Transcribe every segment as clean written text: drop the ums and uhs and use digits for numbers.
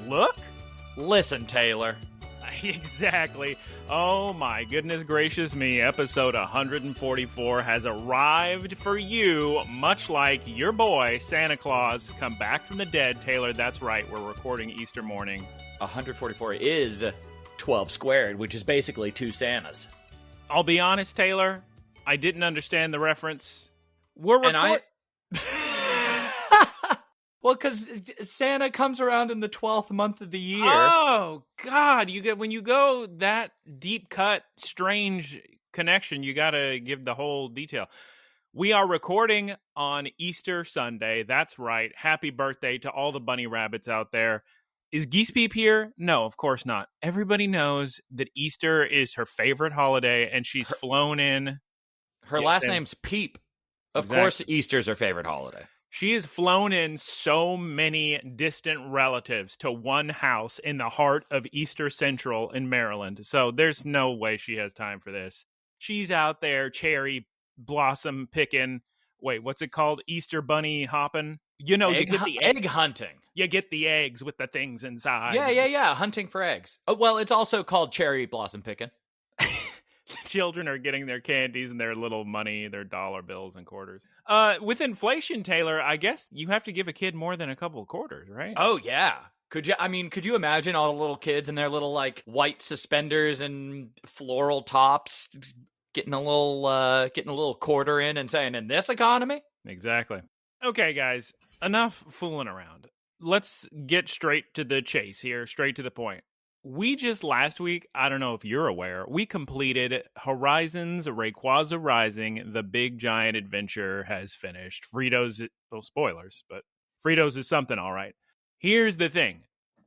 look? Listen, Taylor. Exactly. Oh my goodness gracious me, episode 144 has arrived for you, much like your boy, Santa Claus, come back from the dead. Taylor, that's right, we're recording Easter morning. 144 is 12 squared, which is basically 2 Santas. I'll be honest, Taylor, I didn't understand the reference. Well, because Santa comes around in the 12th month of the year. Oh, God. When you go that deep cut, strange connection, you got to give the whole detail. We are recording on Easter Sunday. That's right. Happy birthday to all the bunny rabbits out there. Is Geese Peep here? No, of course not. Everybody knows that Easter is her favorite holiday, and she's flown in. Her last name's Peep. Of course, Easter's her favorite holiday. She has flown in so many distant relatives to one house in the heart of Easter Central in Maryland. So there's no way she has time for this. She's out there cherry blossom picking. Wait, what's it called? Easter bunny hopping? You know, you get the egg hunting. You get the eggs with the things inside. Yeah. Hunting for eggs. Oh, well, it's also called cherry blossom picking. Children are getting their candies and their little money, their dollar bills and quarters. With inflation, Taylor, I guess you have to give a kid more than a couple of quarters, right? Oh, yeah. Could you imagine all the little kids in their little, like, white suspenders and floral tops getting a little quarter in and saying, in this economy? Exactly. Okay, guys, enough fooling around. Let's get straight to the chase here, straight to the point. We just last week, I don't know if you're aware, we completed Horizons Rayquaza Rising. The big giant adventure has finished. Fritos, well, spoilers, but Fritos is something all right. Here's the thing.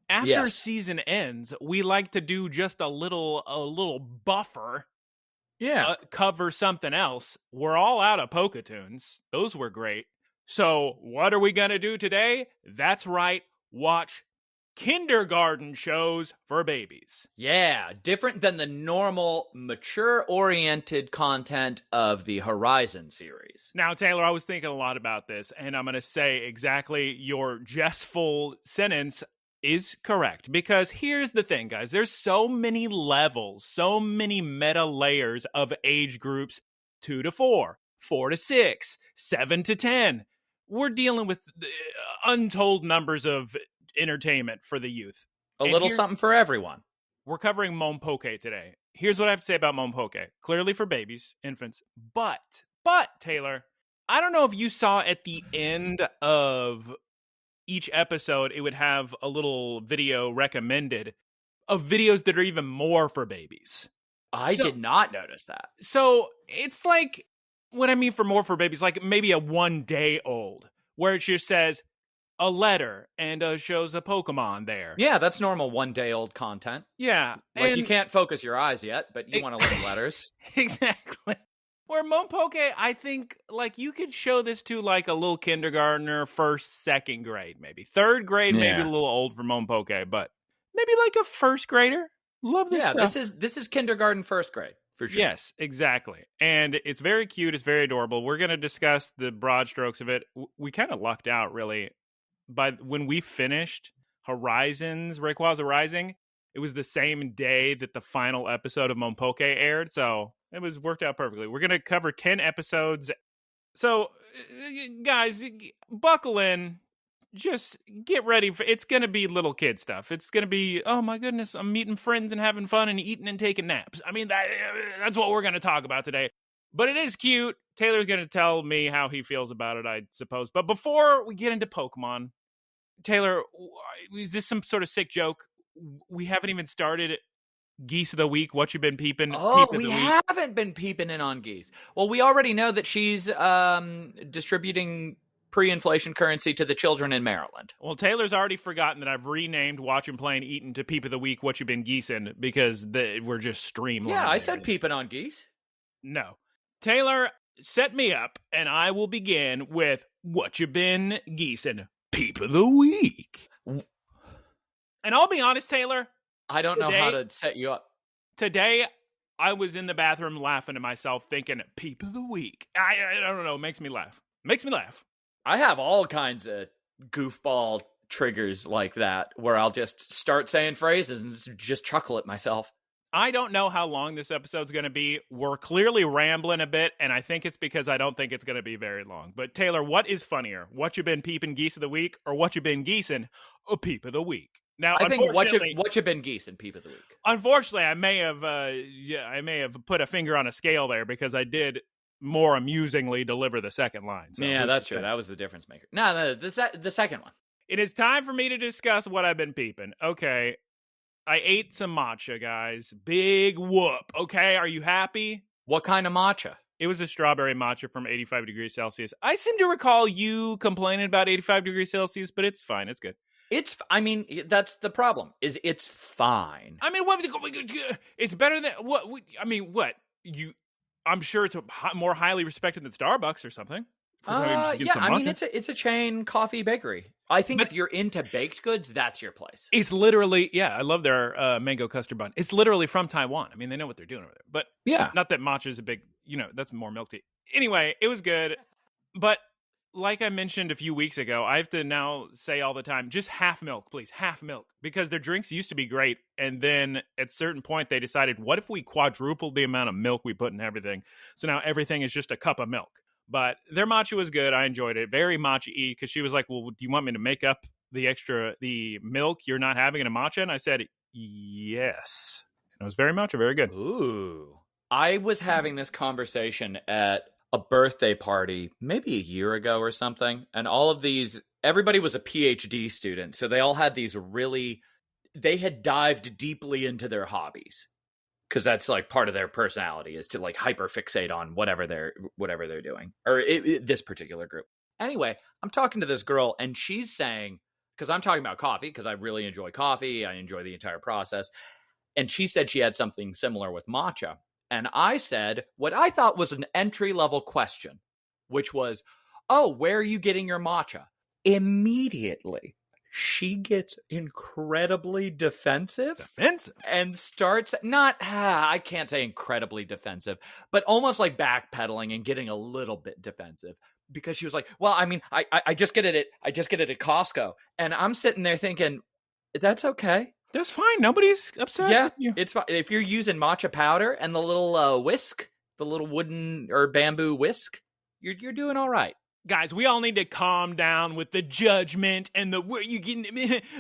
After season ends, we like to do just a little buffer. Yeah. Cover something else. We're all out of Poké-tunes. Those were great. So what are we going to do today? That's right. Watch kindergarten shows for babies. Yeah, different than the normal mature-oriented content of the Horizon series. Now, Taylor, I was thinking a lot about this, and I'm going to say exactly your jestful sentence is correct. Because here's the thing, guys. There's so many levels, so many meta layers of age groups 2 to 4, 4 to 6, 7 to 10. We're dealing with untold numbers of entertainment for the youth. A little something for everyone. We're covering Monpoké today. Here's what I have to say about Monpoké. Clearly for babies, infants. But, Taylor, I don't know if you saw at the end of each episode, it would have a little video recommended of videos that are even more for babies. I did not notice that. So it's like, what I mean for more for babies, like maybe a 1 day old, where it just says, a letter and shows a Pokemon there. Yeah, that's normal 1 day old content. Yeah. Like, you can't focus your eyes yet, but you want to learn letters. Exactly. Where Monpoké, I think, like, you could show this to, like, a little kindergartner, first, second grade, maybe. Third grade, maybe a little old for Monpoké, but maybe, like, a first grader. Love this stuff. Yeah, this is kindergarten, first grade, for sure. Yes, exactly. And it's very cute. It's very adorable. We're going to discuss the broad strokes of it. We kind of lucked out, really. When we finished Horizons Rayquaza Rising, it was the same day that the final episode of Monpoké aired, so it was worked out perfectly. We're going to cover 10 episodes. So, guys, buckle in. Just get ready. It's going to be little kid stuff. It's going to be, oh my goodness, I'm meeting friends and having fun and eating and taking naps. I mean, that's what we're going to talk about today. But it is cute. Taylor's going to tell me how he feels about it, I suppose. But before we get into Pokemon, Taylor, is this some sort of sick joke? We haven't even started Geese of the Week. What you been peeping? Oh, we haven't been peeping in on Geese. Well, we already know that she's distributing pre-inflation currency to the children in Maryland. Well, Taylor's already forgotten that I've renamed Watching, Playing, Eating to Peep of the Week. What you been geesing? Because we're just streamlined. Yeah, I said peeping on Geese. No. Taylor, set me up, and I will begin with What you been geesing? Peep of the Week. And I'll be honest, Taylor. I don't know how to set you up. Today, I was in the bathroom laughing to myself, thinking, Peep of the Week. I don't know. It makes me laugh. I have all kinds of goofball triggers like that where I'll just start saying phrases and just chuckle at myself. I don't know how long this episode's going to be. We're clearly rambling a bit, and I think it's because I don't think it's going to be very long. But Taylor, what is funnier? What you been peeping Geese of the Week, or what you been geesing a Peep of the Week? Now, I think what you been geesing Peep of the Week. Unfortunately, I may have put a finger on a scale there because I did more amusingly deliver the second line. So yeah, that's true. That was the difference maker. No, the second one. It is time for me to discuss what I've been peeping. Okay. I ate some matcha, guys. Big whoop. Okay, are you happy? What kind of matcha? It was a strawberry matcha from 85 degrees Celsius. I seem to recall you complaining about 85 degrees Celsius, but it's fine. It's good. That's the problem. It's fine. I mean, it's better than what? I mean, what you? I'm sure it's more highly respected than Starbucks or something. It's a chain coffee bakery. I think if you're into baked goods, that's your place. It's literally, I love their mango custard bun. It's literally from Taiwan. I mean, they know what they're doing over there. But not that matcha is a big, that's more milk tea. Anyway, it was good. But like I mentioned a few weeks ago, I have to now say all the time, just half milk, please, half milk. Because their drinks used to be great. And then at a certain point, they decided, what if we quadrupled the amount of milk we put in everything? So now everything is just a cup of milk. But their matcha was good. I enjoyed it. Very matcha-y, because she was like, well, do you want me to make up the milk you're not having in a matcha? And I said, yes. And it was very matcha, very good. Ooh. I was having this conversation at a birthday party maybe a year ago or something. And everybody was a PhD student. So they all had they had dived deeply into their hobbies. Because that's like part of their personality is to like hyper fixate on whatever they're doing, or this particular group. Anyway, I'm talking to this girl and she's saying, because I'm talking about coffee, because I really enjoy coffee, I enjoy the entire process, and she said she had something similar with matcha, and I said what I thought was an entry level question, which was, "Oh, where are you getting your matcha?" Immediately, she gets incredibly defensive and starts I can't say incredibly defensive, but almost like backpedaling and getting a little bit defensive, because she was like, well, I mean, I just get it at Costco. And I'm sitting there thinking, that's okay. That's fine. Nobody's upset with you. It's fine. If you're using matcha powder and the little whisk, the little wooden or bamboo whisk, you're doing all right. Guys, we all need to calm down with the judgment and the where you getting.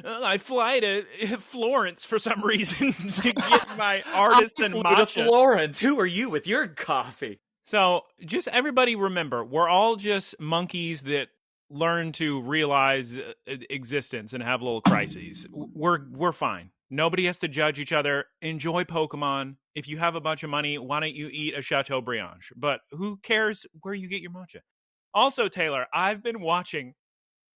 I fly to Florence for some reason to get my artisan matcha. To Florence. Who are you with your coffee? So, just everybody remember, we're all just monkeys that learn to realize existence and have little crises. We're fine. Nobody has to judge each other. Enjoy Pokemon. If you have a bunch of money, why don't you eat a Chateaubriand? But who cares where you get your matcha? Also, Taylor, I've been watching.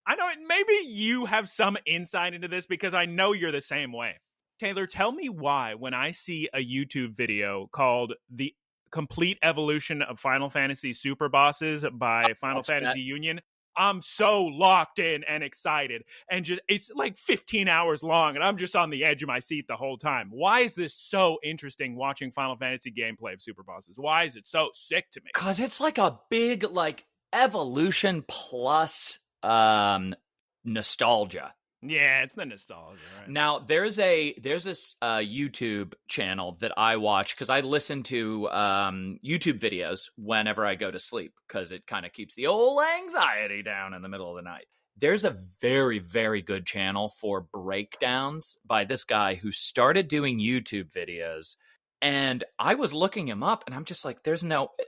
I know maybe you have some insight into this because I know you're the same way. Taylor, tell me why when I see a YouTube video called The Complete Evolution of Final Fantasy Super Bosses by Final Fantasy Union, I'm so locked in and excited. And just it's like 15 hours long and I'm just on the edge of my seat the whole time. Why is this so interesting watching Final Fantasy gameplay of Super Bosses? Why is it so sick to me? Because it's like a big evolution plus nostalgia. Yeah, it's the nostalgia, right? Now there's this YouTube channel that I watch because I listen to YouTube videos whenever I go to sleep because it kind of keeps the old anxiety down in the middle of the night. There's a very, very good channel for breakdowns by this guy who started doing YouTube videos, and I was looking him up and I'm just like,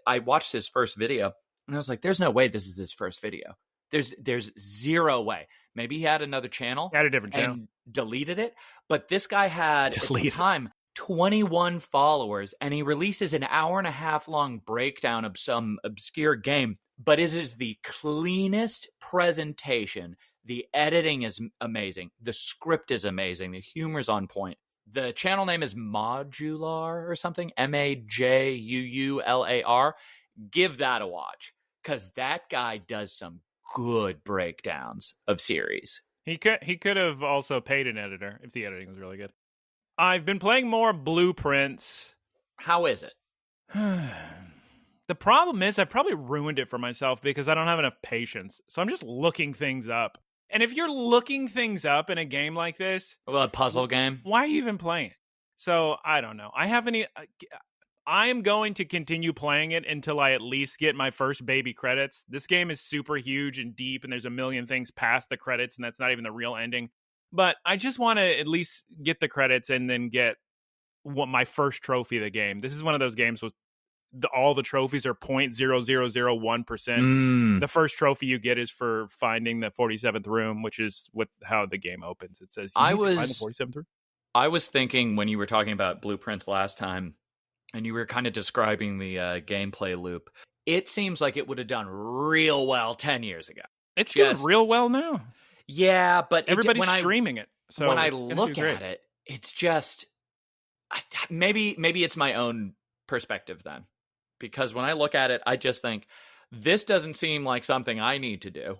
I watched his first video and I was like, there's no way this is his first video. There's zero way. Maybe he had another channel. He had a different channel. And deleted it. But this guy had, at the time, 21 followers, and he releases an hour and a half long breakdown of some obscure game. But it is the cleanest presentation. The editing is amazing. The script is amazing. The humor's on point. The channel name is Modular or something. Majuular. Give that a watch. Because that guy does some good breakdowns of series. He could have also paid an editor if the editing was really good. I've been playing more Blueprints. How is it? The problem is I've probably ruined it for myself because I don't have enough patience. So I'm just looking things up. And if you're looking things up in a game like this, Well, a puzzle game. why are you even playing it? So I don't know. I am going to continue playing it until I at least get my first baby credits. This game is super huge and deep, and there's a million things past the credits, and that's not even the real ending. But I just want to at least get the credits and then get my first trophy of the game. This is one of those games with all the trophies are 0.0001%. The first trophy you get is for finding the 47th room, which is how the game opens. It says you need to find the 47th room. I was thinking when you were talking about blueprints last time, and you were kind of describing the gameplay loop, it seems like it would have done real well 10 years ago. It's doing real well now. Yeah, but everybody's streaming it. So when I look at it, it's just maybe it's my own perspective then. Because when I look at it, I just think, this doesn't seem like something I need to do.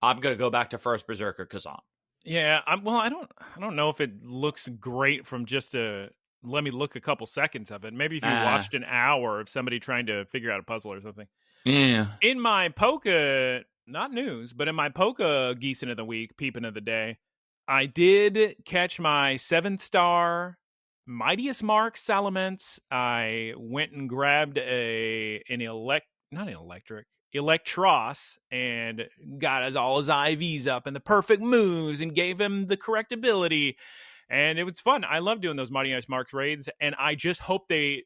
I'm going to go back to First Berserker Kazan. Yeah, I don't know if it looks great from just let me look a couple seconds of it. Maybe if you watched an hour of somebody trying to figure out a puzzle or something. Yeah. In my Poké, not news, but in my Poké Geesin of the week, Peeping of the day, I did catch my 7-star Mightiest Mark Salamence. I went and grabbed Electros and got all his IVs up and the perfect moves and gave him the correct ability. And it was fun. I love doing those Mightiest Marks raids. And I just hope they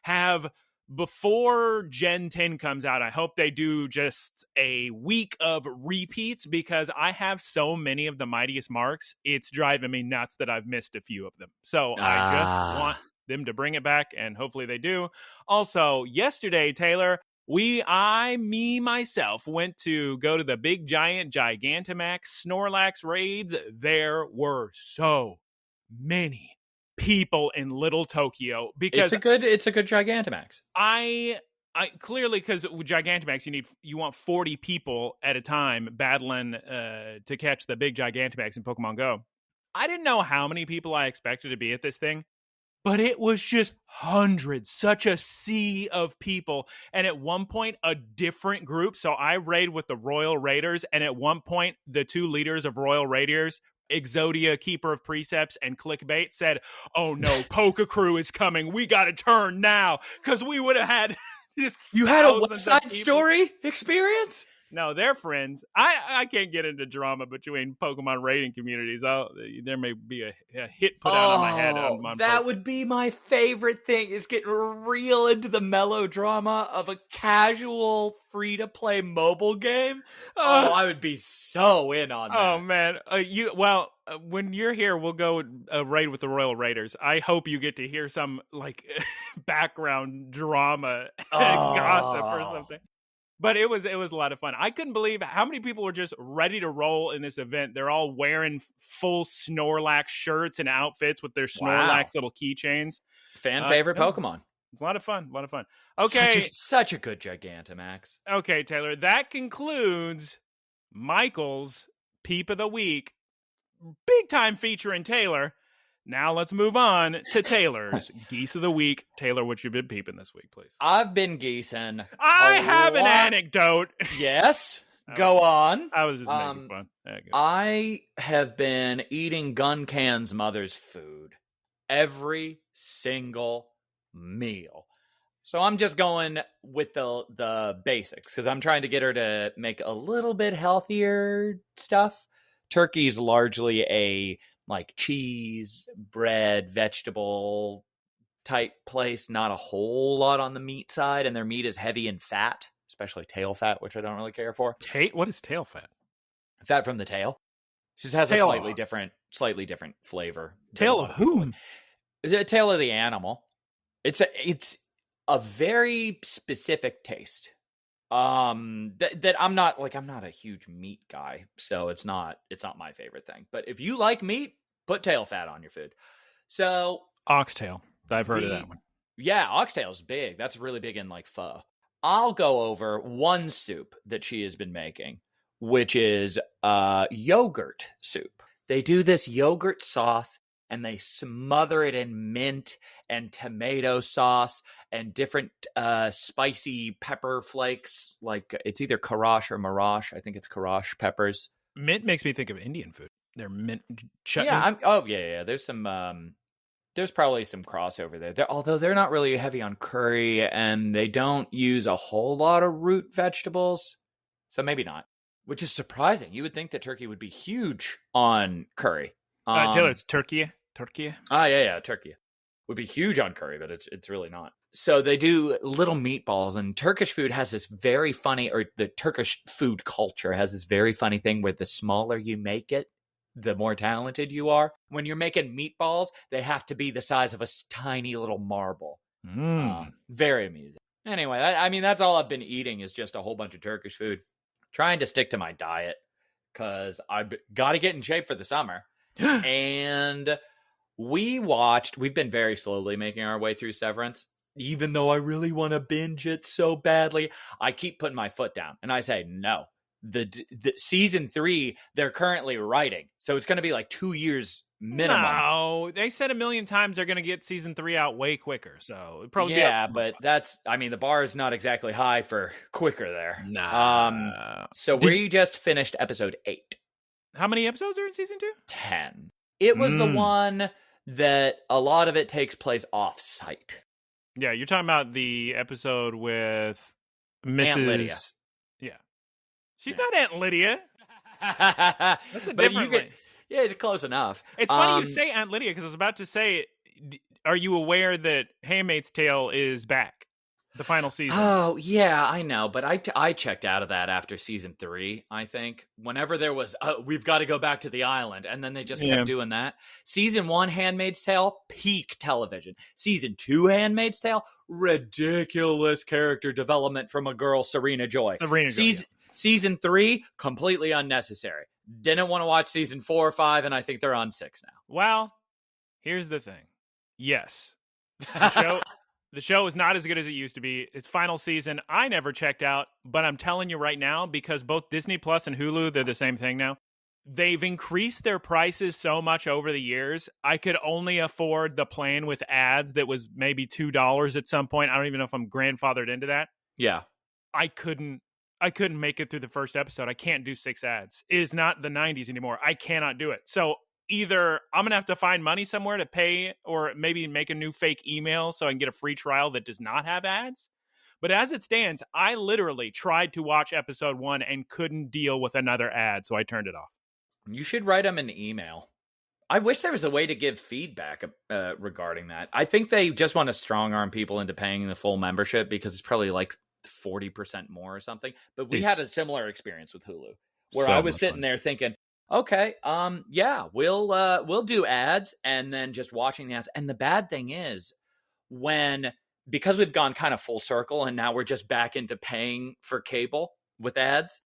have, before Gen 10 comes out, I hope they do just a week of repeats, because I have so many of the Mightiest Marks. It's driving me nuts that I've missed a few of them. So I just want them to bring it back, and hopefully they do. Also, yesterday, Taylor, myself went to go to the Big Giant Gigantamax Snorlax raids. There were so many people in Little Tokyo, because it's a good Gigantamax. I clearly, because with Gigantamax you want 40 people at a time battling to catch the big Gigantamax in Pokemon Go. I didn't know how many people I expected to be at this thing, but it was just hundreds, such a sea of people. And at one point, a different group. So I raid with the Royal Raiders, and at one point, the two leaders of Royal Raiders, Exodia, Keeper of Precepts, and Clickbait, said, "Oh no, Poké Crew is coming. We got to turn now," because we would have had this. You had a West Side Story experience? No, they're friends. I can't get into drama between Pokemon raiding communities. There may be a hit put out on my head. That would be my favorite thing, is getting real into the melodrama of a casual, free-to-play mobile game. I would be so in on that. Oh, man. When you're here, we'll go raid with the Royal Raiders. I hope you get to hear some background drama gossip or something. But it was a lot of fun. I couldn't believe how many people were just ready to roll in this event. They're all wearing full Snorlax shirts and outfits with their Snorlax little keychains. Fan favorite Pokemon. It's a lot of fun. Okay. Such a good Gigantamax. Okay, Taylor. That concludes Michael's Peep of the Week. Big time featuring Taylor. Now let's move on to Taylor's Geese of the Week. Taylor, what you been peeping this week, please? I've been geesing. I have an anecdote. Yes, go on. I was just making fun. I have been eating Guncan's mother's food every single meal. So I'm just going with the basics, because I'm trying to get her to make a little bit healthier stuff. Turkey's largely a cheese, bread, vegetable type place, not a whole lot on the meat side, and their meat is heavy in fat, especially tail fat, which I don't really care for. What is tail fat? Fat from the tail. It just has a slightly different flavor. Tail of whom? The tail of the animal. It's a very specific taste. That I'm not a huge meat guy, so it's not my favorite thing. But if you like meat, put tail fat on your food. So oxtail, I've heard of that one. Yeah, oxtail's big. That's really big in pho. I'll go over one soup that she has been making, which is yogurt soup. They do this yogurt sauce, and they smother it in mint and tomato sauce and different spicy pepper flakes. It's either Karash or Marash. I think it's Karash peppers. Mint makes me think of Indian food. Their mint chutney. Yeah. There's some. There's probably some crossover there. Although they're not really heavy on curry, and they don't use a whole lot of root vegetables, so maybe not. Which is surprising. You would think that Turkey would be huge on curry. Taylor, it's Turkey. Turkey would be huge on curry, but it's really not. So they do little meatballs, and Turkish food has this very funny, or the Turkish food culture has this very funny thing where the smaller you make it, the more talented you are. When you're making meatballs, they have to be the size of a tiny little marble. Very amusing. Anyway, I mean, that's all I've been eating is just a whole bunch of Turkish food. Trying to stick to my diet because I've got to get in shape for the summer. And we've been very slowly making our way through Severance. Even though I really want to binge it so badly, I keep putting my foot down and I say, no, the season 3, they're currently writing. So it's going to be like 2 years minimum. No, they said a million times they're going to get season 3 out way quicker. So it'd probably but the bar is not exactly high for quicker there. Nah. So we just finished episode 8. How many episodes are in season 2? 10. It was the one that a lot of it takes place off-site. Yeah, you're talking about the episode with Mrs. Aunt Lydia. Yeah. She's not Aunt Lydia. That's a different one. Yeah, it's close enough. It's funny you say Aunt Lydia because I was about to say, are you aware that Handmaid's Tale is back? The final season. Oh, yeah, I know. But I checked out of that after season 3, I think. Whenever there was, we've got to go back to the island. And then they just kept doing that. Season 1, Handmaid's Tale, peak television. Season 2, Handmaid's Tale, ridiculous character development from a girl, Serena Joy. Season 3, completely unnecessary. Didn't want to watch season 4 or 5, and I think they're on 6 now. Well, here's the thing. Yes. The show is not as good as it used to be. Its final season, I never checked out, but I'm telling you right now, because both Disney Plus and Hulu, they're the same thing now. They've increased their prices so much over the years. I could only afford the plan with ads that was maybe $2 at some point. I don't even know if I'm grandfathered into that. Yeah. I couldn't make it through the first episode. I can't do 6 ads. It is not the 90s anymore. I cannot do it. So either I'm going to have to find money somewhere to pay or maybe make a new fake email so I can get a free trial that does not have ads. But as it stands, I literally tried to watch episode 1 and couldn't deal with another ad, so I turned it off. You should write them an email. I wish there was a way to give feedback regarding that. I think they just want to strong arm people into paying the full membership because it's probably like 40% more or something. But we had a similar experience with Hulu where I was sitting there thinking, okay, we'll do ads, and then just watching the ads. And the bad thing is because we've gone kind of full circle and now we're just back into paying for cable with ads,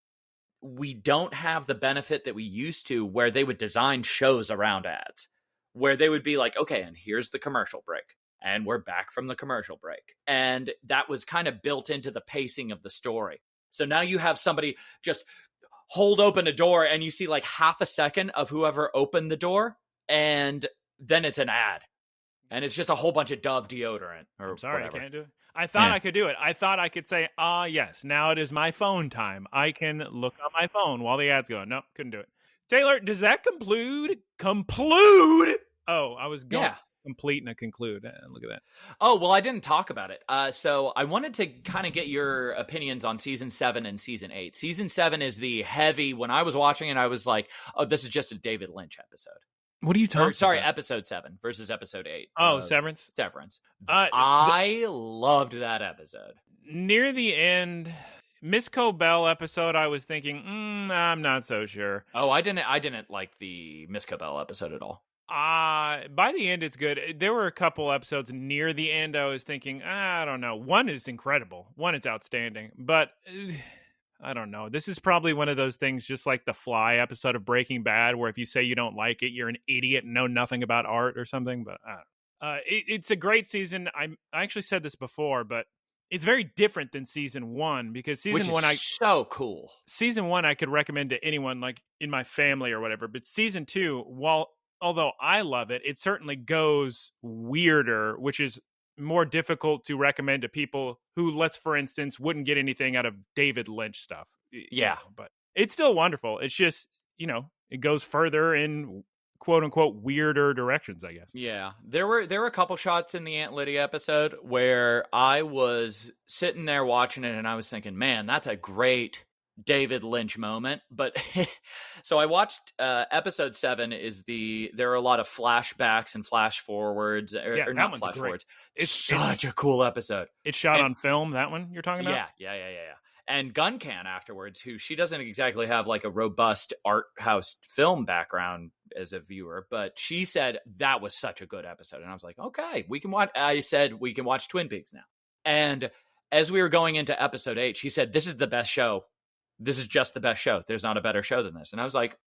we don't have the benefit that we used to where they would design shows around ads, where they would be like, okay, and here's the commercial break. And we're back from the commercial break. And that was kind of built into the pacing of the story. So now you have somebody just hold open a door and you see like half a second of whoever opened the door. And then it's an ad. And it's just a whole bunch of Dove deodorant. I'm sorry, whatever. I can't do it. I thought I could do it. I thought I could say, yes, now it is my phone time. I can look on my phone while the ad's going. No, couldn't do it. Taylor, does that conclude? Oh, I was going. Yeah. Complete and a conclude. Look at that. Oh, well, I didn't talk about it. So I wanted to kind of get your opinions on season 7 and season 8. Season 7 is the heavy. When I was watching it, I was like, oh, this is just a David Lynch episode. What are you talking about? Sorry, episode 7 versus episode 8. Oh, Severance? Severance. I loved that episode. Near the end, Miss Cobell episode, I was thinking, I'm not so sure. Oh, I didn't like the Miss Cobell episode at all. By the end, it's good. There were a couple episodes near the end I was thinking, I don't know. One is incredible. One is outstanding. But I don't know. This is probably one of those things just like the Fly episode of Breaking Bad, where if you say you don't like it, you're an idiot and know nothing about art or something. But it's a great season. I actually said this before, but it's very different than season 1 because season 1 so cool. Season 1 I could recommend to anyone like in my family or whatever. But season 2, although I love it, it certainly goes weirder, which is more difficult to recommend to people who, for instance, wouldn't get anything out of David Lynch stuff. Yeah. But it's still wonderful. It's just, it goes further in quote unquote weirder directions, I guess. Yeah, there were a couple shots in the Aunt Lydia episode where I was sitting there watching it and I was thinking, man, that's a great David Lynch moment. But so I watched episode 7 there are a lot of flashbacks and flash forwards, or not flash forwards. It's such a cool episode. It's shot on film, that one you're talking about? Yeah. And Guncan afterwards, who she doesn't exactly have like a robust art house film background as a viewer, but she said that was such a good episode. And I was like, okay, I said we can watch Twin Peaks now. And as we were going into episode 8, she said, this is the best show. This is just the best show. There's not a better show than this. And I was like,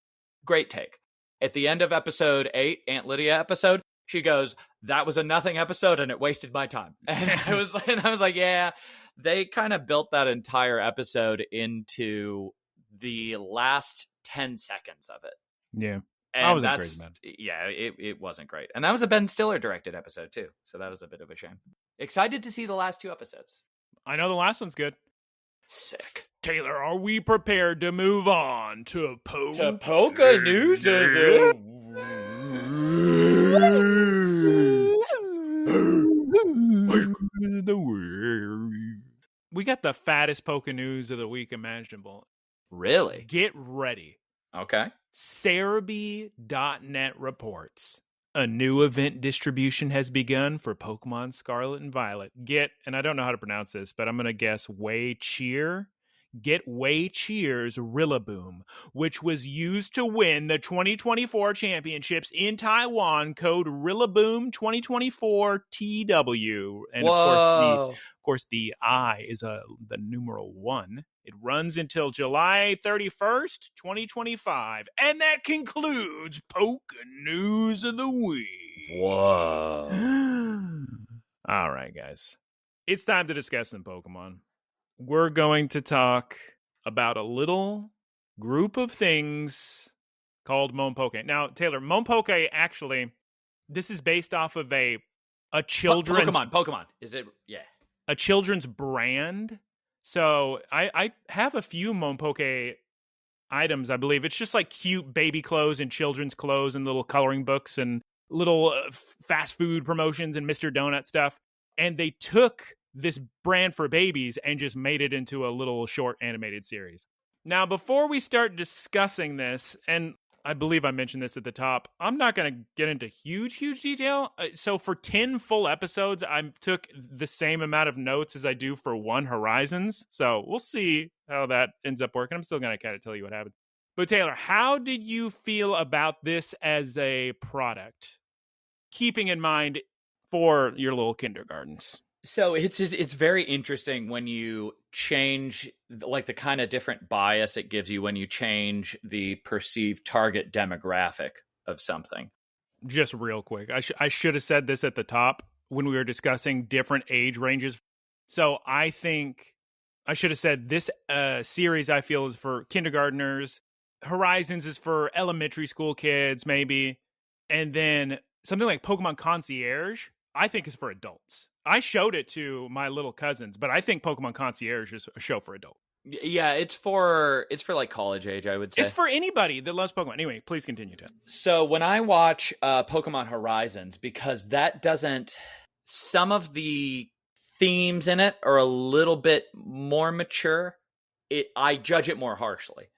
great take. At the end of episode 8, Aunt Lydia episode, she goes, that was a nothing episode and it wasted my time. And I was like, yeah, they kind of built that entire episode into the last 10 seconds of it. Yeah. And I wasn't crazy about it. Yeah, it wasn't great. And that was a Ben Stiller directed episode too. So that was a bit of a shame. Excited to see the last 2 episodes. I know the last one's good. Sick. Taylor, are we prepared to move on to Poké-news? We got the fattest Poké-news of the week imaginable. Really? Get ready. Okay. Cerebi.net reports a new event distribution has begun for Pokemon Scarlet and Violet. And I don't know how to pronounce this, but I'm going to guess Wei-Cheer. Get Wei-Cheer's Rillaboom, which was used to win the 2024 championships in Taiwan. Code Rillaboom 2024 TW. And of course, the I is the numeral 1. It runs until July 31st, 2025. And that concludes Poké-news of the week. Whoa. All right, guys. It's time to discuss some Pokemon. We're going to talk about a little group of things called Monpoké. Now, Taylor, Monpoké actually, this is based off of a children's... Pokemon. Is it? Yeah. A children's brand. So I have a few Monpoké items, I believe. It's just like cute baby clothes and children's clothes and little coloring books and little fast food promotions and Mr. Donut stuff. And they took this brand for babies and just made it into a little short animated series. Now, before we start discussing this, and I believe I mentioned this at the top, I'm not going to get into huge detail. So for 10 full episodes, I took the same amount of notes as I do for one Horizons. So we'll see how that ends up working. I'm still going to kind of tell you what happened. But Taylor, how did you feel about this as a product? Keeping in mind for your little kindergartens. So it's very interesting when you change like the kind of different bias it gives you when you change the perceived target demographic of something. Just real quick, I should have said this at the top when we were discussing different age ranges. So I think I should have said this series I feel is for kindergartners. Horizons is for elementary school kids maybe. And then something like Pokemon Concierge I think is for adults. I showed it to my little cousins, but I think Pokemon Concierge is a show for adults. Yeah, it's for like college age, I would say. It's for anybody that loves Pokemon. Anyway, please continue, Ted. So when I watch Pokemon Horizons, because that doesn't, some of the themes in it are a little bit more mature, I judge it more harshly.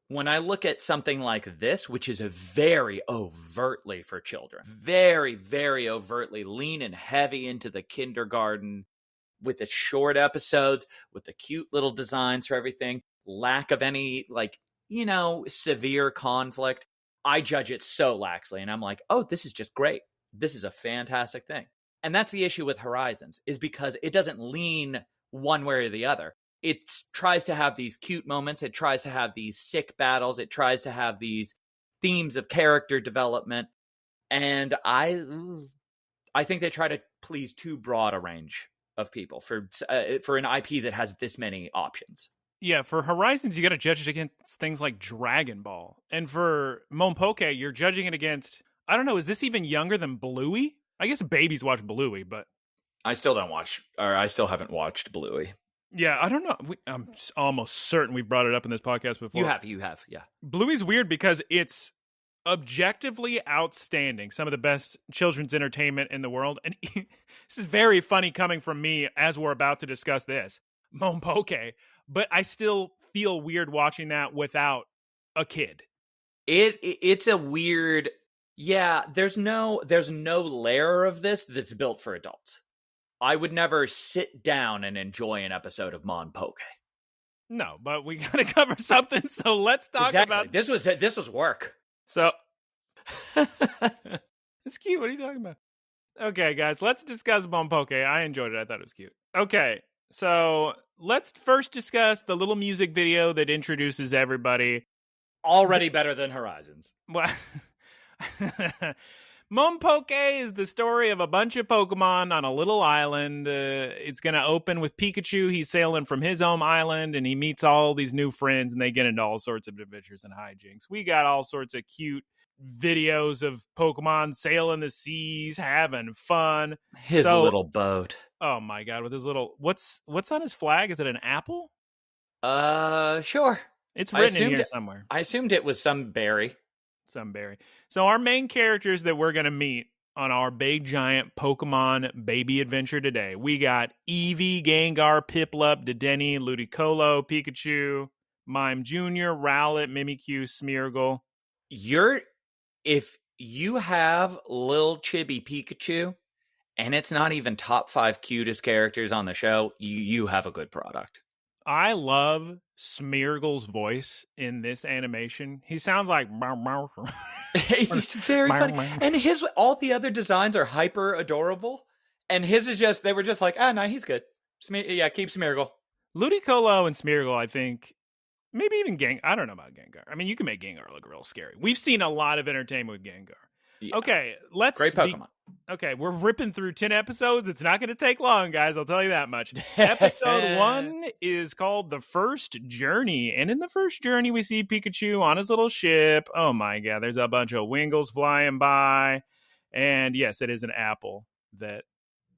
When I look at something like this, which is a very overtly for children, very, very overtly leaning heavy into the kindergarten with the short episodes, with the cute little designs for everything, lack of any, severe conflict, I judge it so laxly. And I'm like, oh, this is just great. This is a fantastic thing. And that's the issue with Horizons, is because it doesn't lean one way or the other. It tries to have these cute moments. It tries to have these sick battles. It tries to have these themes of character development. And I think they try to please too broad a range of people for an IP that has this many options. Yeah, for Horizons, you got to judge it against things like Dragon Ball. And for Monpoké, you're judging it against, I don't know, is this even younger than Bluey? I guess babies watch Bluey, but... I still haven't watched Bluey. Yeah, I don't know. I'm almost certain we've brought it up in this podcast before. You have, yeah. Bluey's weird because it's objectively outstanding. Some of the best children's entertainment in the world. And this is very funny coming from me as we're about to discuss this. Monpoké. But I still feel weird watching that without a kid. It's a weird... Yeah, there's no layer of this that's built for adults. I would never sit down and enjoy an episode of Monpoké. No, but we got to cover something, so let's talk about... This was work. So, it's cute. What are you talking about? Okay, guys, let's discuss Monpoké. I enjoyed it. I thought it was cute. Okay, so let's first discuss the little music video that introduces everybody. Already better than Horizons. Well, Monpoké is the story of a bunch of Pokemon on a little island. It's going to open with Pikachu. He's sailing from his home island, and he meets all these new friends, and they get into all sorts of adventures and hijinks. We got all sorts of cute videos of Pokemon sailing the seas, having fun. His little boat. Oh, my God, with his little... What's on his flag? Is it an apple? Sure. It's written in here somewhere. I assumed it was some berry. Some berry. So our main characters that we're going to meet on our big giant Pokemon baby adventure today. We got Eevee, Gengar, Piplup, Dedenne, Ludicolo, Pikachu, Mime Jr., Rowlet, Mimikyu, Smeargle. If you have Lil Chibi Pikachu and it's not even top 5 cutest characters on the show, you have a good product. I love Smeargle's voice in this animation. He sounds like... He's very funny. And all the other designs are hyper adorable. And his is just, they were just like, no, he's good. Keep Smeargle. Ludicolo and Smeargle, I think, maybe even I don't know about Gengar. I mean, you can make Gengar look real scary. We've seen a lot of entertainment with Gengar. Yeah. Okay, Great Pokemon. Okay, we're ripping through 10 episodes. It's not going to take long, guys. I'll tell you that much. Episode 1 is called The First Journey. And in the first journey, we see Pikachu on his little ship. Oh, my God. There's a bunch of Wingles flying by. And yes, it is an apple that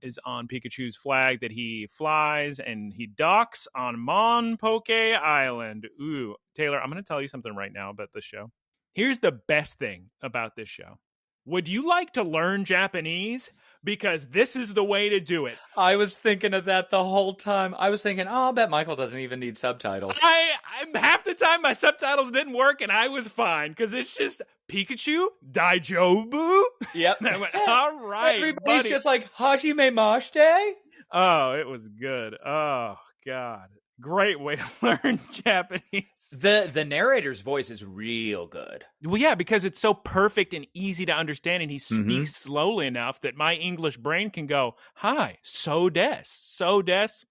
is on Pikachu's flag that he flies. And he docks on Monpoké Island. Ooh, Taylor, I'm going to tell you something right now about this show. Here's the best thing about this show. Would you like to learn Japanese? Because this is the way to do it. I was thinking of that the whole time. I was thinking, I'll bet Michael doesn't even need subtitles. I'm half the time my subtitles didn't work and I was fine because it's just Pikachu, Daijobu. Yep. And I went, all right, everybody's buddy. just like, Hajime Mashite? Oh, it was good. Oh, God. Great way to learn Japanese. The narrator's voice is real good. Well, yeah, because it's so perfect and easy to understand, and he speaks slowly enough that my English brain can go, hi, so des ka. As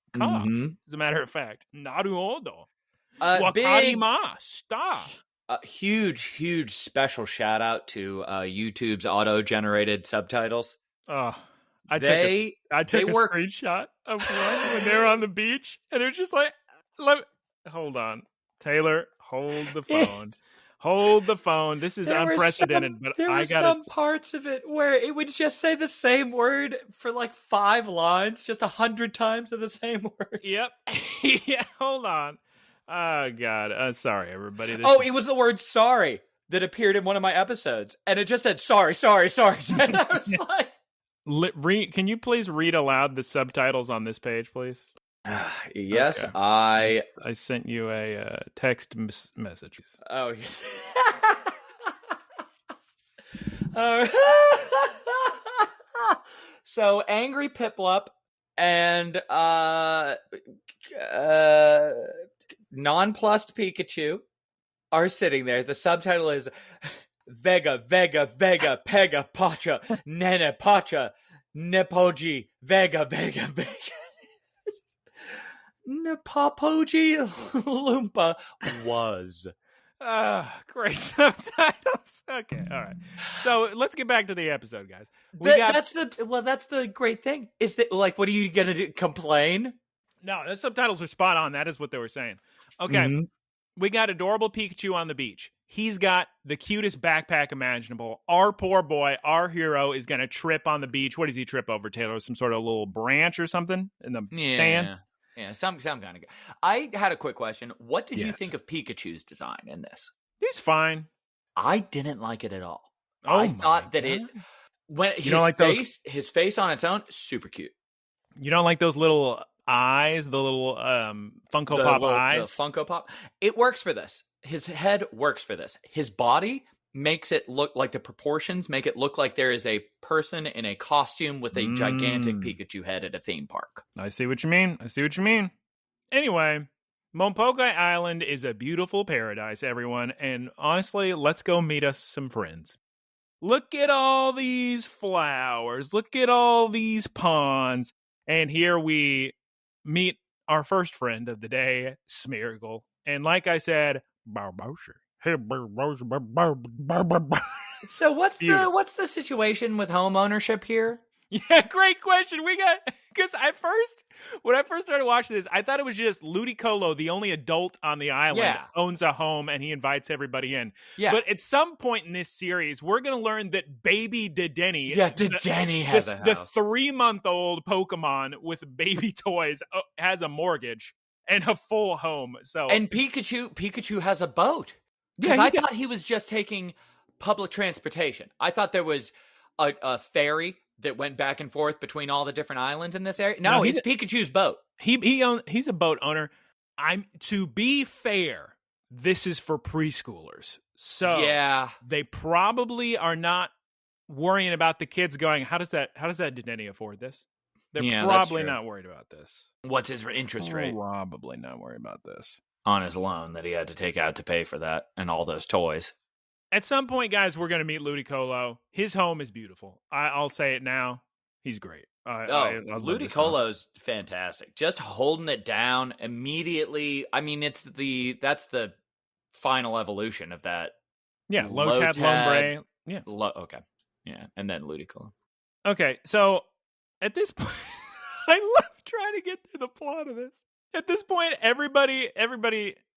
a matter of fact, naruhodo. Wakarimashita. Huge special shout out to YouTube's auto-generated subtitles. Oh, I took a screenshot of one when they were on the beach, and it was just like, hold on, Taylor, hold the phone. Hold the phone. This is unprecedented, but there were some parts of it where it would just say the same word for like 5 lines, just 100 times of the same word. Yep. Yeah, hold on. Oh, God. Sorry, everybody. It was the word sorry that appeared in one of my episodes, and it just said sorry. And I was like... Can you please read aloud the subtitles on this page, please? Yes, okay. I sent you a text message. Oh, so angry Piplup and nonplussed Pikachu are sitting there. The subtitle is Vega, Pega, Pacha, Nene, Pacha, Nepoji, Vega. Nepoji Loompa was. Great subtitles. Okay, all right. So let's get back to the episode, guys. That's the great thing. Is that like, what are you gonna do? Complain? No, the subtitles are spot on. That is what they were saying. Okay, we got adorable Pikachu on the beach. He's got the cutest backpack imaginable. Our poor boy, our hero, is going to trip on the beach. What does he trip over, Taylor? Some sort of little branch or something in the sand? Yeah, some kind of. I had a quick question. What did you Yes. think of Pikachu's design in this? He's fine. I didn't like it at all. Oh I my thought that God. when You don't like those? his face on its own, super cute. You don't like those little eyes, the little Funko Pop The eyes? Funko Pop. It works for this. His head works for this. His body makes it look like the proportions make it look like there is a person in a costume with a gigantic Pikachu head at a theme park. I see what you mean. Anyway, Monpoké Island is a beautiful paradise, everyone. And honestly, let's go meet us some friends. Look at all these flowers. Look at all these ponds. And here we meet our first friend of the day, Smeargle. And like I said, So what's the situation with home ownership here? Yeah, great question. Because when I first started watching this, I thought it was just Ludicolo, the only adult on the island, owns a home and he invites everybody in. Yeah. But at some point in this series, we're going to learn that baby Dedenne, Dedenne has a house. The 3-month-old Pokemon with baby toys has a mortgage and a full home. And Pikachu has a boat. Because I thought he was just taking public transportation. I thought there was a ferry that went back and forth between all the different islands in this area. No, it's Pikachu's boat. He's a boat owner. To be fair, this is for preschoolers. So yeah, they probably are not worrying about the kids going, how does that Dedenne afford this? They're probably not worried about this. What's his interest rate? Probably not worried about this. On his loan that he had to take out to pay for that and all those toys. At some point, guys, we're going to meet Ludicolo. His home is beautiful. I'll say it now. He's great. Ludicolo's fantastic. Just holding it down immediately. I mean, that's the final evolution of that. Yeah, Lotad, Lombre. Yeah. Okay. Yeah, and then Ludicolo. Okay, so at this point, I love trying to get through the plot of this. At this point, everybody,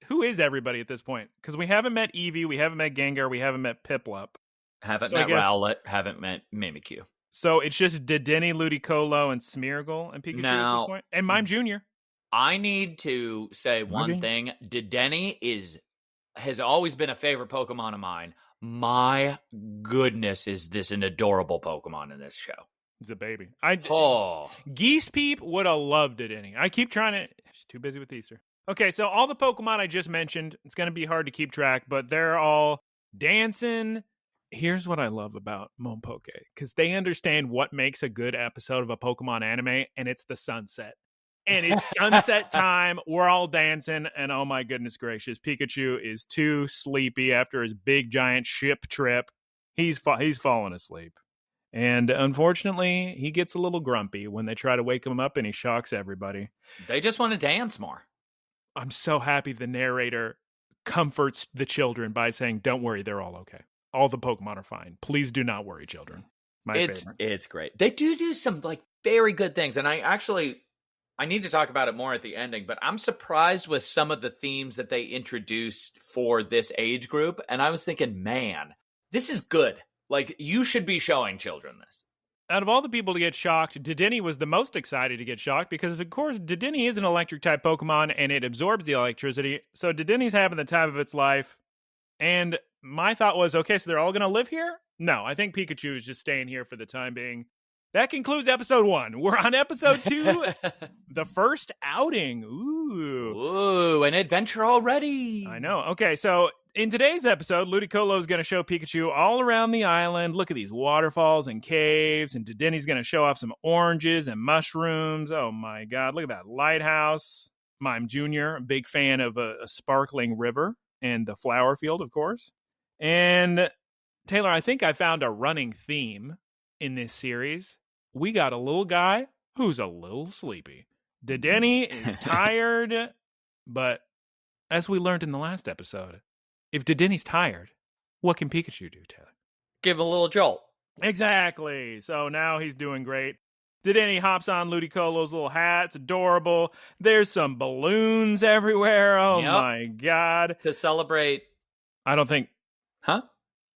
who is everybody at this point? Because we haven't met Eevee, we haven't met Gengar, we haven't met Piplup. Haven't met Rowlet, haven't met Mimikyu. So it's just Dedenne, Ludicolo, and Smeargle and Pikachu at this point? And Mime Jr. I need to say one thing. Dedenne has always been a favorite Pokemon of mine. My goodness, is this an adorable Pokemon in this show. He's a baby. Geese Peep would have loved Dedenne. I keep trying to... She's too busy with Easter. Okay, so all the Pokemon I just mentioned, it's going to be hard to keep track, but they're all dancing. Here's what I love about Monpoké, because they understand what makes a good episode of a Pokemon anime, and it's the sunset. And it's sunset time. We're all dancing, and oh my goodness gracious, Pikachu is too sleepy after his big giant ship trip. He's fallen asleep. And unfortunately, he gets a little grumpy when they try to wake him up and he shocks everybody. They just want to dance more. I'm so happy the narrator comforts the children by saying, don't worry, they're all okay. All the Pokemon are fine. Please do not worry, children. Favorite. It's great. They do some very good things. And I need to talk about it more at the ending, but I'm surprised with some of the themes that they introduced for this age group. And I was thinking, man, this is good. You should be showing children this. Out of all the people to get shocked, Dedenne was the most excited to get shocked because, of course, Dedenne is an electric-type Pokemon, and it absorbs the electricity. So Dedenne's having the time of its life. And my thought was, okay, so they're all going to live here? No, I think Pikachu is just staying here for the time being. That concludes episode 1. We're on episode 2, the first outing. Ooh, an adventure already. I know. Okay, so in today's episode, Ludicolo is going to show Pikachu all around the island. Look at these waterfalls and caves, and Dedenne's going to show off some oranges and mushrooms. Oh my God, look at that lighthouse. Mime Jr., a big fan of a sparkling river and the flower field, of course. And Taylor, I think I found a running theme in this series. We got a little guy who's a little sleepy. Dedenne is tired, but as we learned in the last episode, if Dedenne's tired, what can Pikachu do, Taylor? Give a little jolt. Exactly. So now he's doing great. Dedenne hops on Ludicolo's little hat. It's adorable. There's some balloons everywhere. Oh, my God. To celebrate. I don't think... Huh?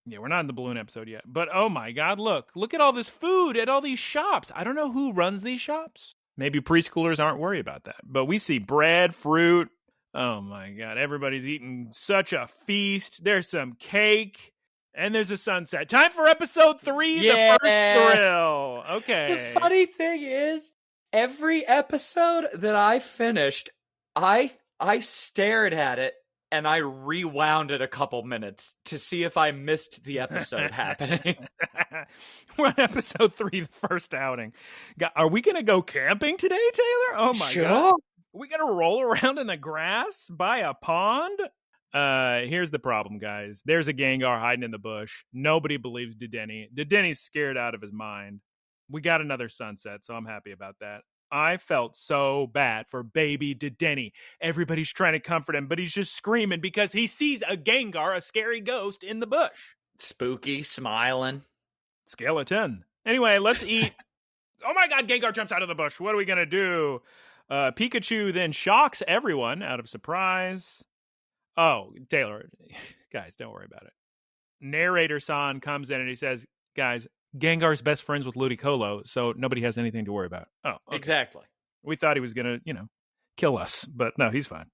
Yeah, we're not in the balloon episode yet. But oh my God, look at all this food at all these shops. I don't know who runs these shops. Maybe preschoolers aren't worried about that. But we see bread, fruit. Oh my God. Everybody's eating such a feast. There's some cake. And there's a sunset. Time for episode 3, Yeah. the first thrill. Okay. The funny thing is, every episode that I finished, I stared at it and I rewound it a couple minutes to see if I missed the episode happening. We're on episode 3, the first outing. Are we going to go camping today, Taylor? Oh my God. Are we going to roll around in the grass by a pond? Here's the problem, guys. There's a Gengar hiding in the bush. Nobody believes Dedenne. Dedenne's scared out of his mind. We got another sunset, so I'm happy about that. I felt so bad for baby Dedenne. Everybody's trying to comfort him, but he's just screaming because he sees a Gengar, a scary ghost, in the bush. Spooky, smiling. Scale of 10. Anyway, let's eat. Oh my God, Gengar jumps out of the bush. What are we going to do? Pikachu then shocks everyone out of surprise. Oh, Taylor, guys, don't worry about it. Narrator-san comes in and he says, guys, Gengar's best friends with Ludicolo, so nobody has anything to worry about. Oh, okay. Exactly. We thought he was going to, kill us, but no, he's fine.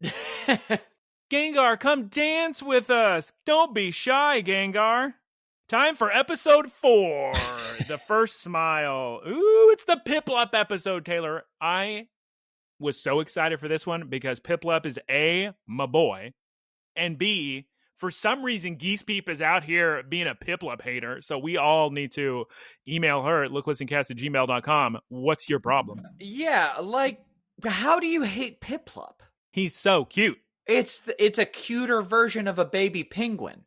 Gengar, come dance with us. Don't be shy, Gengar. Time for episode 4, the first smile. Ooh, it's the Piplup episode, Taylor. I was so excited for this one because Piplup is A, my boy, and B, for some reason, Geese Peep is out here being a Piplup hater, so we all need to email her at looklistencast@gmail.com. What's your problem? Yeah, how do you hate Piplup? He's so cute. It's a cuter version of a baby penguin.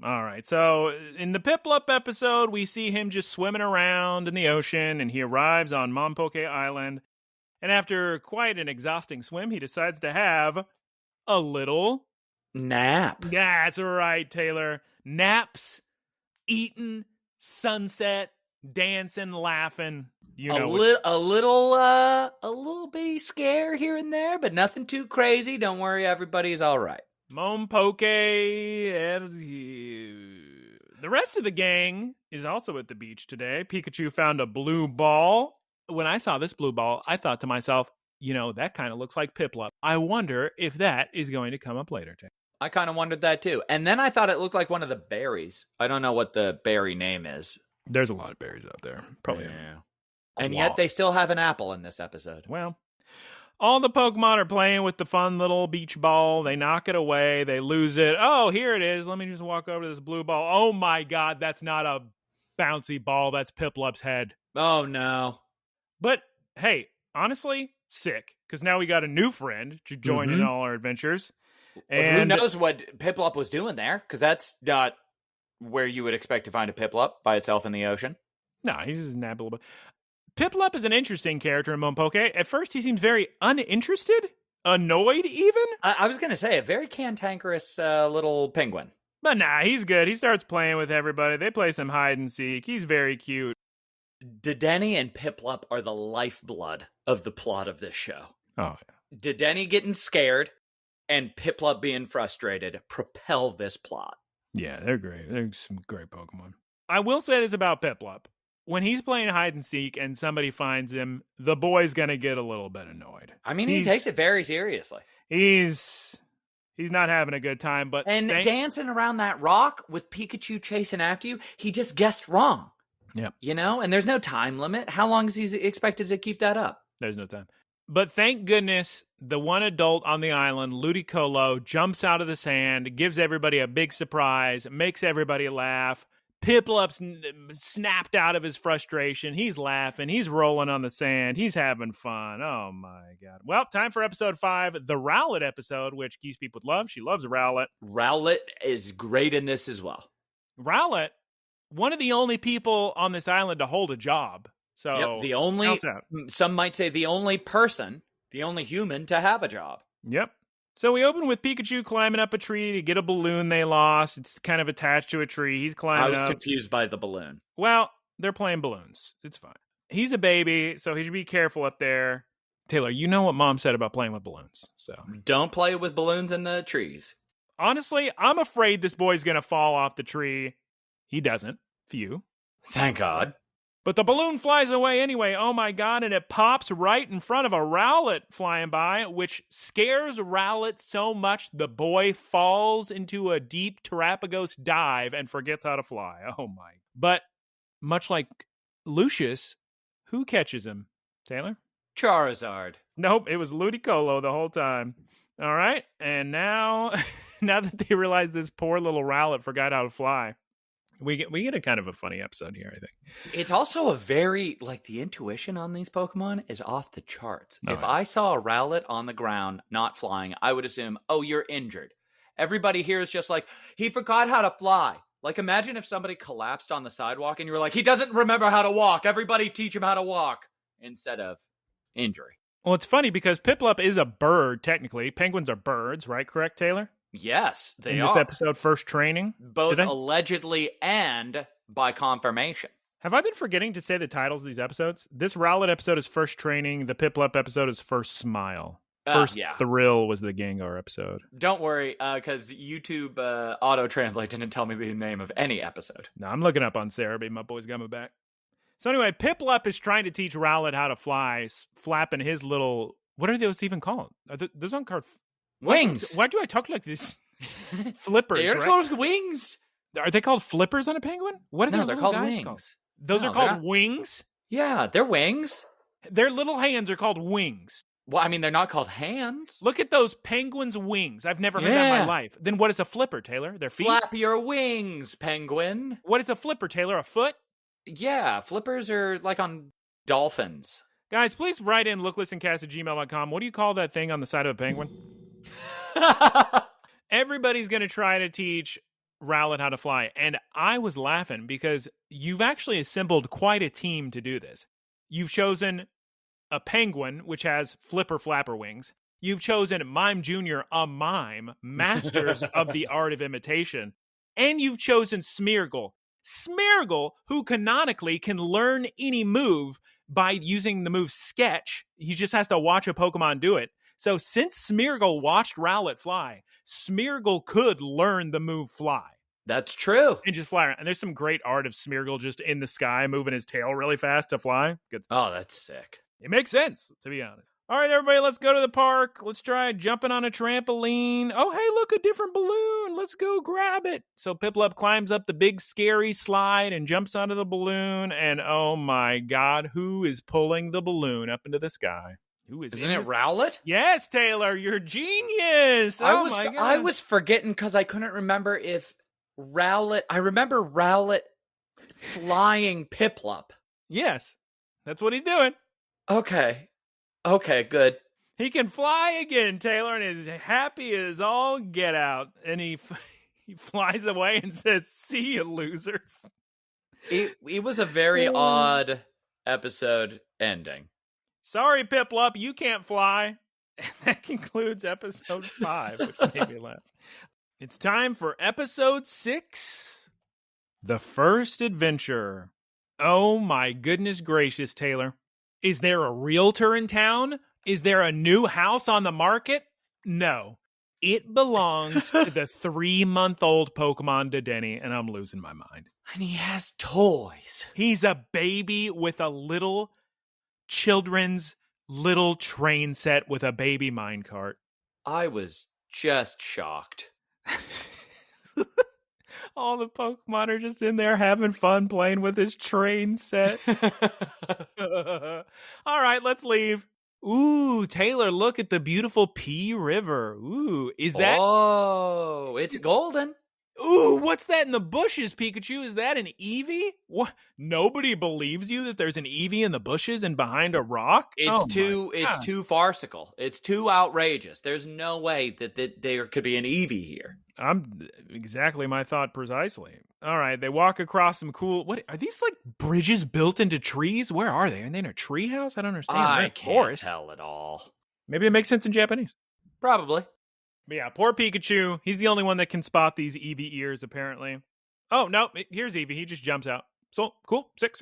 All right, so in the Piplup episode, we see him just swimming around in the ocean, and he arrives on Monpoké Island. And after quite an exhausting swim, he decides to have a little nap. Yeah, that's right, Taylor. Naps, eating, sunset, dancing, laughing. A little bitty scare here and there, but nothing too crazy. Don't worry, everybody's all right. Monpoké. The rest of the gang is also at the beach today. Pikachu found a blue ball. When I saw this blue ball, I thought to myself, that kind of looks like Piplup. I wonder if that is going to come up later, Jay. I kind of wondered that too. And then I thought it looked like one of the berries. I don't know what the berry name is. There's a lot of berries out there. Probably. Yeah. And yet they still have an apple in this episode. Well, all the Pokemon are playing with the fun little beach ball. They knock it away. They lose it. Oh, here it is. Let me just walk over to this blue ball. Oh my God, that's not a bouncy ball. That's Piplup's head. Oh no. But hey, honestly, sick. Because now we got a new friend to join in all our adventures. And who knows what Piplup was doing there? Because that's not where you would expect to find a Piplup by itself in the ocean. No, he's just napping a little bit. Piplup is an interesting character in Monpoké. At first, he seems very uninterested, annoyed even. I was going to say, a very cantankerous little penguin. But nah, he's good. He starts playing with everybody. They play some hide and seek. He's very cute. Dedenne and Piplup are the lifeblood of the plot of this show. Oh, yeah. Dedenne getting scared and Piplup being frustrated propel this plot. Yeah, they're great. They're some great Pokemon. I will say this about Piplup. When he's playing hide and seek and somebody finds him, the boy's going to get a little bit annoyed. I mean, he takes it very seriously. He's not having a good time. But dancing around that rock with Pikachu chasing after you, he just guessed wrong. Yep. And there's no time limit. How long is he expected to keep that up? There's no time. But thank goodness the one adult on the island, Ludicolo, jumps out of the sand, gives everybody a big surprise, makes everybody laugh. Piplup's snapped out of his frustration. He's laughing. He's rolling on the sand. He's having fun. Oh, my God. Well, time for episode 5, the Rowlet episode, which Geese Peep would love. She loves Rowlet. Rowlet is great in this as well. Rowlet, one of the only people on this island to hold a job. So some might say the only person, the only human to have a job. Yep. So we open with Pikachu climbing up a tree to get a balloon they lost. It's kind of attached to a tree. He's climbing up. I was confused by the balloon. Well, they're playing balloons. It's fine. He's a baby, so he should be careful up there. Taylor, you know what Mom said about playing with balloons. So don't play with balloons in the trees. Honestly, I'm afraid this boy's going to fall off the tree. He doesn't. Phew. Thank God. But the balloon flies away anyway. Oh my God. And it pops right in front of a Rowlet flying by, which scares Rowlet so much the boy falls into a deep Terrapagos dive and forgets how to fly. Oh my. But much like Lucius, who catches him? Taylor? Charizard. Nope, it was Ludicolo the whole time. All right. And now, now that they realize this poor little Rowlet forgot how to fly, we get a kind of a funny episode here, I think. It's also a very, like, the intuition on these Pokemon is off the charts. Oh, if yeah. I saw a Rowlet on the ground, not flying, I would assume, oh, you're injured. Everybody here is just like, he forgot how to fly. Like, imagine if somebody collapsed on the sidewalk and you were like, he doesn't remember how to walk. Everybody teach him how to walk. Instead of injury. Well, it's funny because Piplup is a bird, technically. Penguins are birds, right? Correct, Taylor? Yes, they In are. this episode, first training. Both allegedly and by confirmation. Have I been forgetting to say the titles of these episodes? This Rowlet episode is first training. The Piplup episode is first smile. First thrill was the Gengar episode. Don't worry, because YouTube auto-translate didn't tell me the name of any episode. No, I'm looking up on Cerebi. My boy's got my back. So anyway, Piplup is trying to teach Rowlet how to fly, flapping his little... What are those even called? Those aren't called... Wings. Why do I talk like this? Flippers, They're right? called wings. Are they called flippers on a penguin? What are they're called wings. Called? Those are called wings? Yeah, they're wings. Their little hands are called wings. Well, I mean, they're not called hands. Look at those penguins' wings. I've never heard that in my life. Then what is a flipper, Taylor? Their feet? Flap your wings, penguin. What is a flipper, Taylor? A foot? Yeah, flippers are like on dolphins. Guys, please write in looklistencast@gmail.com. What do you call that thing on the side of a penguin? Everybody's going to try to teach Rowlet how to fly. And I was laughing because you've actually assembled quite a team to do this. You've chosen a penguin, which has flipper flapper wings. You've chosen Mime Jr., a mime, masters of the art of imitation. And you've chosen Smeargle. Smeargle, who canonically can learn any move by using the move Sketch. He just has to watch a Pokemon do it. So since Smeargle watched Rowlet fly, Smeargle could learn the move Fly. That's true. And just fly around. And there's some great art of Smeargle just in the sky, moving his tail really fast to fly. Good stuff. Oh, that's sick. It makes sense, to be honest. All right, everybody, let's go to the park. Let's try jumping on a trampoline. Oh, hey, look, a different balloon. Let's go grab it. So Piplup climbs up the big, scary slide and jumps onto the balloon. And oh, my God, who is pulling the balloon up into the sky? Who is Isn't it Rowlet? Yes, Taylor, you're genius. Oh, my God. I was forgetting because I couldn't remember if Rowlet... I remember Rowlet flying Piplup. Yes, that's what he's doing. Okay, good. He can fly again, Taylor, and is happy as all get out. And he flies away and says, "See you, losers." It was a very odd episode ending. Sorry, Piplup, you can't fly. And that concludes episode 5, which made me laugh. It's time for episode 6, The First Adventure. Oh my goodness gracious, Taylor. Is there a realtor in town? Is there a new house on the market? No. It belongs to the 3-month-old Pokemon Dedenne, and I'm losing my mind. And he has toys. He's a baby with a little children's little train set with a baby minecart. I was just shocked. All the Pokemon are just in there having fun playing with his train set. All right, let's leave. Ooh, Taylor, look at the beautiful P River. Ooh, is that... Oh, it's golden. Ooh, what's that in the bushes, Pikachu? Is that an Eevee? What? Nobody believes you that there's an Eevee in the bushes and behind a rock? It's too farcical. It's too outrageous. There's no way that there could be an Eevee here. I'm exactly my thought precisely. All right, they walk across some cool... What are these, like, bridges built into trees? Where are they? Are they in a tree house? I don't understand. I can't tell at all. Maybe it makes sense in Japanese. Probably. But yeah, poor Pikachu. He's the only one that can spot these Eevee ears, apparently. Oh, no, here's Eevee. He just jumps out. So, cool. Sick.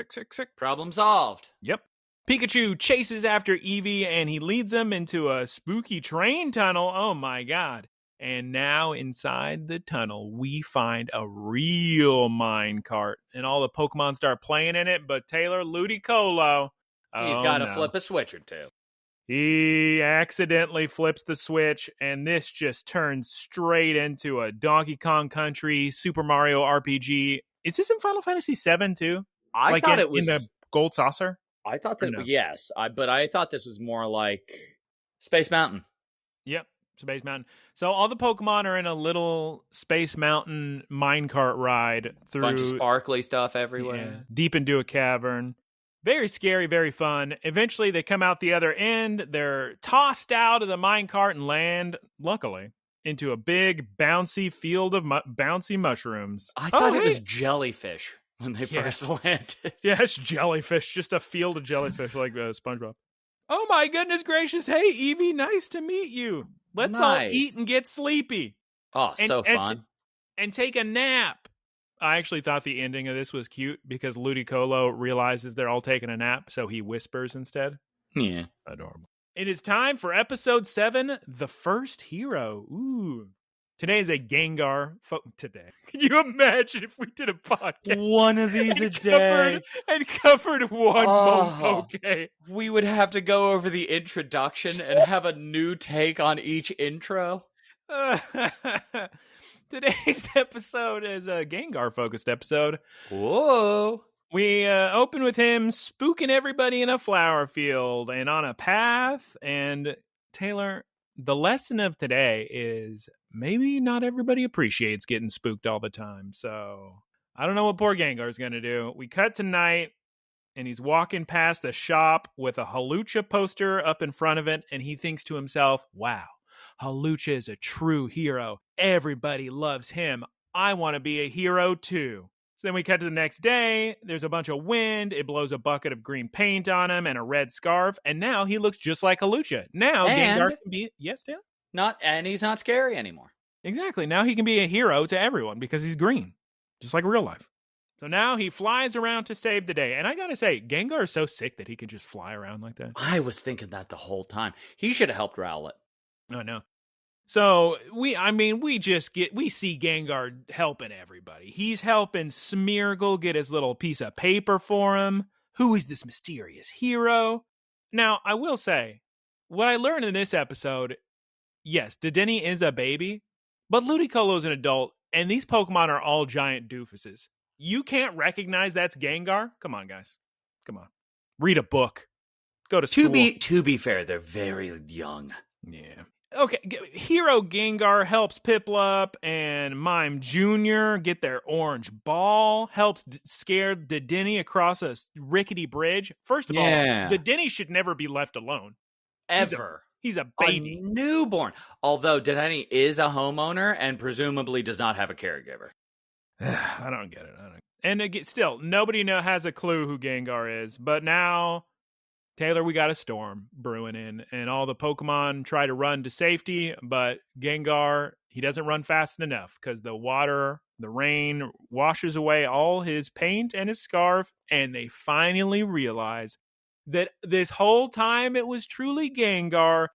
Problem solved. Yep. Pikachu chases after Eevee, and he leads him into a spooky train tunnel. Oh, my God. And now inside the tunnel, we find a real minecart. And all the Pokemon start playing in it. But Taylor, Ludicolo, He's got to flip a switch or two. He accidentally flips the switch, and this just turns straight into a Donkey Kong Country Super Mario RPG. Is this in Final Fantasy VII too? I thought it was in the Gold Saucer. I thought that yes, but I thought this was more like Space Mountain. Yep, Space Mountain. So all the Pokemon are in a little Space Mountain minecart ride through bunch of sparkly stuff everywhere, deep into a cavern. Very scary, very fun. Eventually, they come out the other end. They're tossed out of the minecart and land, luckily, into a big, bouncy field of bouncy mushrooms. I thought it was jellyfish when they first landed. Yeah, it's jellyfish. Just a field of jellyfish like SpongeBob. Oh, my goodness gracious. Hey, Eevee, nice to meet you. Let's all eat and get sleepy. Oh, so fun. And take a nap. I actually thought the ending of this was cute because Ludicolo realizes they're all taking a nap, so he whispers instead. Yeah. Adorable. It is time for episode 7, The First Hero. Ooh. Today is a Gengar. Today. Can you imagine if we did a podcast? One of these a day. And covered one Monpoké. We would have to go over the introduction and have a new take on each intro. Today's episode is a Gengar-focused episode. Whoa. We open with him spooking everybody in a flower field and on a path. And Taylor, the lesson of today is maybe not everybody appreciates getting spooked all the time. So I don't know what poor Gengar is going to do. We cut to night, and he's walking past a shop with a Hawlucha poster up in front of it. And he thinks to himself, wow. Hawlucha is a true hero. Everybody loves him. I want to be a hero too. So then we cut to the next day. There's a bunch of wind. It blows a bucket of green paint on him and a red scarf. And now he looks just like Hawlucha. Now Gengar can be... Yes, Dan? And he's not scary anymore. Exactly. Now he can be a hero to everyone because he's green. Just like real life. So now he flies around to save the day. And I gotta say, Gengar is so sick that he can just fly around like that. I was thinking that the whole time. He should have helped Rowlet. Oh, no. So, we see Gengar helping everybody. He's helping Smeargle get his little piece of paper for him. Who is this mysterious hero? Now, I will say, what I learned in this episode, yes, Dedenne is a baby, but Ludicolo is an adult, and these Pokemon are all giant doofuses. You can't recognize that's Gengar? Come on, guys. Come on. Read a book. Go to school. To be fair, they're very young. Yeah. Okay, Hero Gengar helps Piplup and Mime Jr. get their orange ball, helps scare Dedenne across a rickety bridge. First of all, Dedenne should never be left alone. Ever. He's a baby. A newborn. Although Dedenne is a homeowner and presumably does not have a caregiver. I don't get it. And again, still, nobody has a clue who Gengar is. But now... Taylor, we got a storm brewing in, and all the Pokemon try to run to safety, but Gengar, he doesn't run fast enough because the water, the rain washes away all his paint and his scarf, and they finally realize that this whole time it was truly Gengar.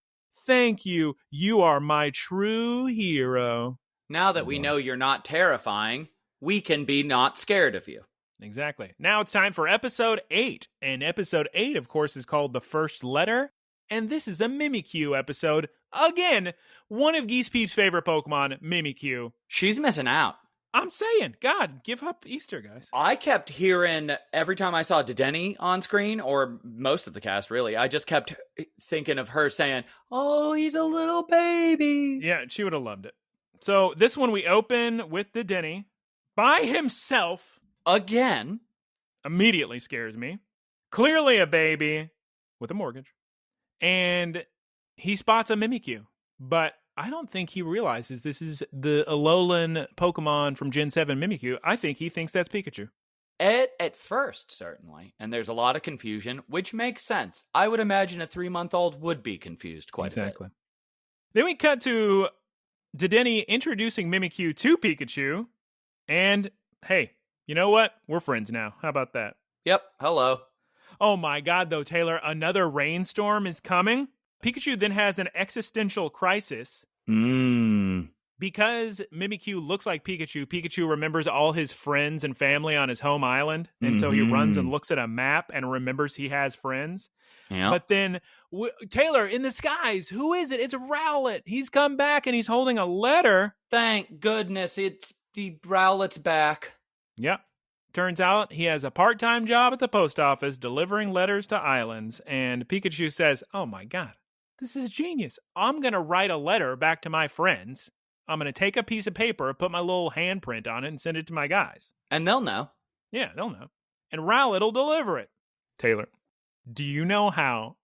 Thank you. You are my true hero. Now that we know you're not terrifying, we can be not scared of you. Exactly. Now it's time for episode 8. And episode 8, of course, is called The First Letter. And this is a Mimikyu episode. Again, one of Geese Peep's favorite Pokemon, Mimikyu. She's missing out. I'm saying, God, give up Easter, guys. I kept hearing, every time I saw Dedenne on screen, or most of the cast, really, I just kept thinking of her saying, oh, he's a little baby. Yeah, she would have loved it. So this one we open with Dedenne by himself. Again. Immediately scares me. Clearly a baby with a mortgage. And he spots a Mimikyu. But I don't think he realizes this is the Alolan Pokemon from Gen 7 Mimikyu. I think he thinks that's Pikachu. At first, certainly. And there's a lot of confusion, which makes sense. I would imagine a 3-month-old would be confused quite a bit. Then we cut to Dedenne introducing Mimikyu to Pikachu. And, hey... You know what? We're friends now. How about that? Yep. Hello. Oh my God, though, Taylor. Another rainstorm is coming. Pikachu then has an existential crisis. Because Mimikyu looks like Pikachu, Pikachu remembers all his friends and family on his home island. And so he runs and looks at a map and remembers he has friends. Yeah. But then, Taylor, in the skies, who is it? It's Rowlet. He's come back and he's holding a letter. Thank goodness it's the Rowlet's back. Yep. Turns out he has a part-time job at the post office delivering letters to islands. And Pikachu says, oh my God, this is genius. I'm going to write a letter back to my friends. I'm going to take a piece of paper, put my little handprint on it, and send it to my guys. And they'll know. Yeah, they'll know. And Rowlet will deliver it. Taylor, do you know how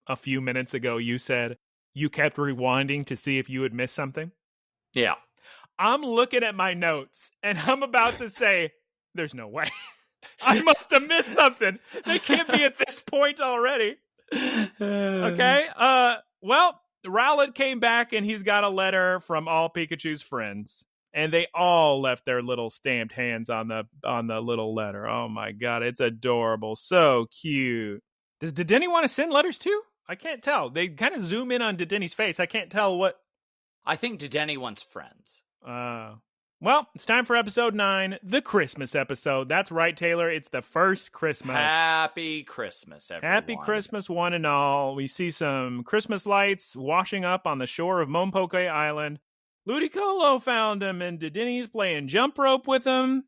a few minutes ago you said you kept rewinding to see if you had missed something? Yeah. I'm looking at my notes, and I'm about to say, there's no way. I must have missed something. They can't be at this point already. Okay. Well, Rowlet came back and he's got a letter from all Pikachu's friends, and they all left their little stamped hands on the little letter. Oh my God, it's adorable, so cute. Did Denny want to send letters too? I can't tell. They kind of zoom in on Denny's face. I can't tell what. I think Denny wants friends. Well, it's time for episode 9, the Christmas episode. That's right, Taylor. It's the first Christmas. Happy Christmas, everyone. Happy Christmas, one and all. We see some Christmas lights washing up on the shore of Monpoké Island. Ludicolo found him, and Denny's playing jump rope with him.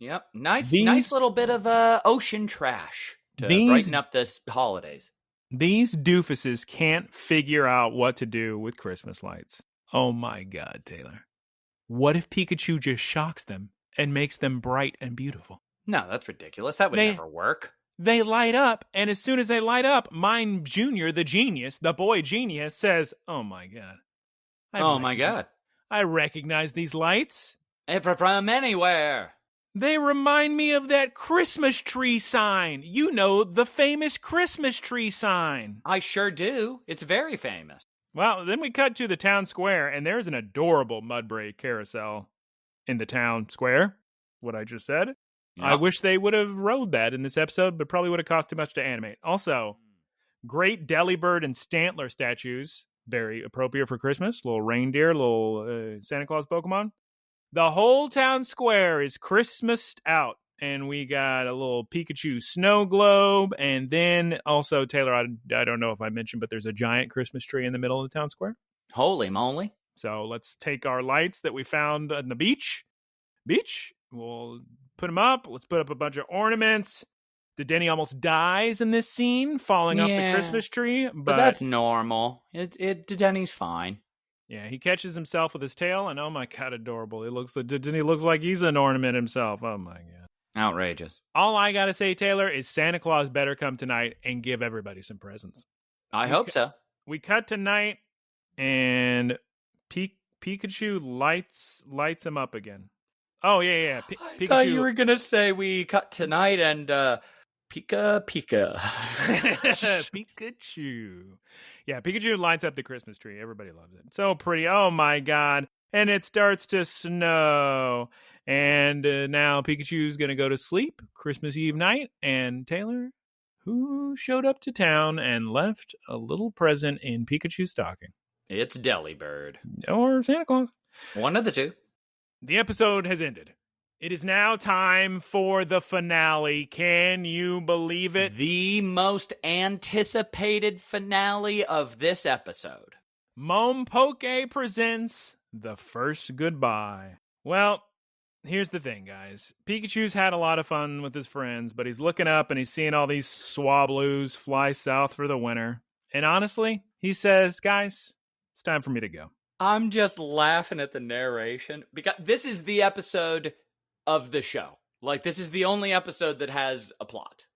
Yep. Nice little bit of ocean trash to brighten up this holidays. These doofuses can't figure out what to do with Christmas lights. Oh my God, Taylor. What if Pikachu just shocks them and makes them bright and beautiful? No, that's ridiculous. That would never work. They light up, and as soon as they light up, Mime Jr., the genius, the boy genius, says, oh my God. My God. I recognize these lights. From anywhere. They remind me of that Christmas tree sign. You know, the famous Christmas tree sign. I sure do. It's very famous. Well, then we cut to the town square, and there's an adorable Mudbray carousel in the town square. What I just said. Yep. I wish they would have rode that in this episode, but probably would have cost too much to animate. Also, great Delibird and Stantler statues. Very appropriate for Christmas. Little reindeer, little Santa Claus Pokemon. The whole town square is Christmased out. And we got a little Pikachu snow globe. And then also, Taylor, I don't know if I mentioned, but there's a giant Christmas tree in the middle of the town square. Holy moly. So let's take our lights that we found on the beach. We'll put them up. Let's put up a bunch of ornaments. The Denny almost dies in this scene, falling off the Christmas tree. But that's normal. Denny's fine. Yeah, he catches himself with his tail, and oh my God, adorable. Denny looks like he's an ornament himself. Oh my God. Outrageous. All I gotta say, Taylor, is Santa Claus better come tonight and give everybody some presents. I hope so. We cut tonight, and Pikachu lights him up again. Oh yeah. I thought you were gonna say we cut tonight and Pika. Pikachu. Yeah, Pikachu lights up the Christmas tree. Everybody loves it. So pretty. Oh my God. And it starts to snow. And now Pikachu's going to go to sleep Christmas Eve night. And Taylor, who showed up to town and left a little present in Pikachu's stocking? It's Delibird. Or Santa Claus. One of the two. The episode has ended. It is now time for the finale. Can you believe it? The most anticipated finale of this episode. Monpoké presents The First Goodbye. Well, here's the thing, guys. Pikachu's had a lot of fun with his friends, but he's looking up and he's seeing all these Swablues fly south for the winter. And honestly, he says, guys, it's time for me to go. I'm just laughing at the narration because this is the episode of the show. Like, this is the only episode that has a plot.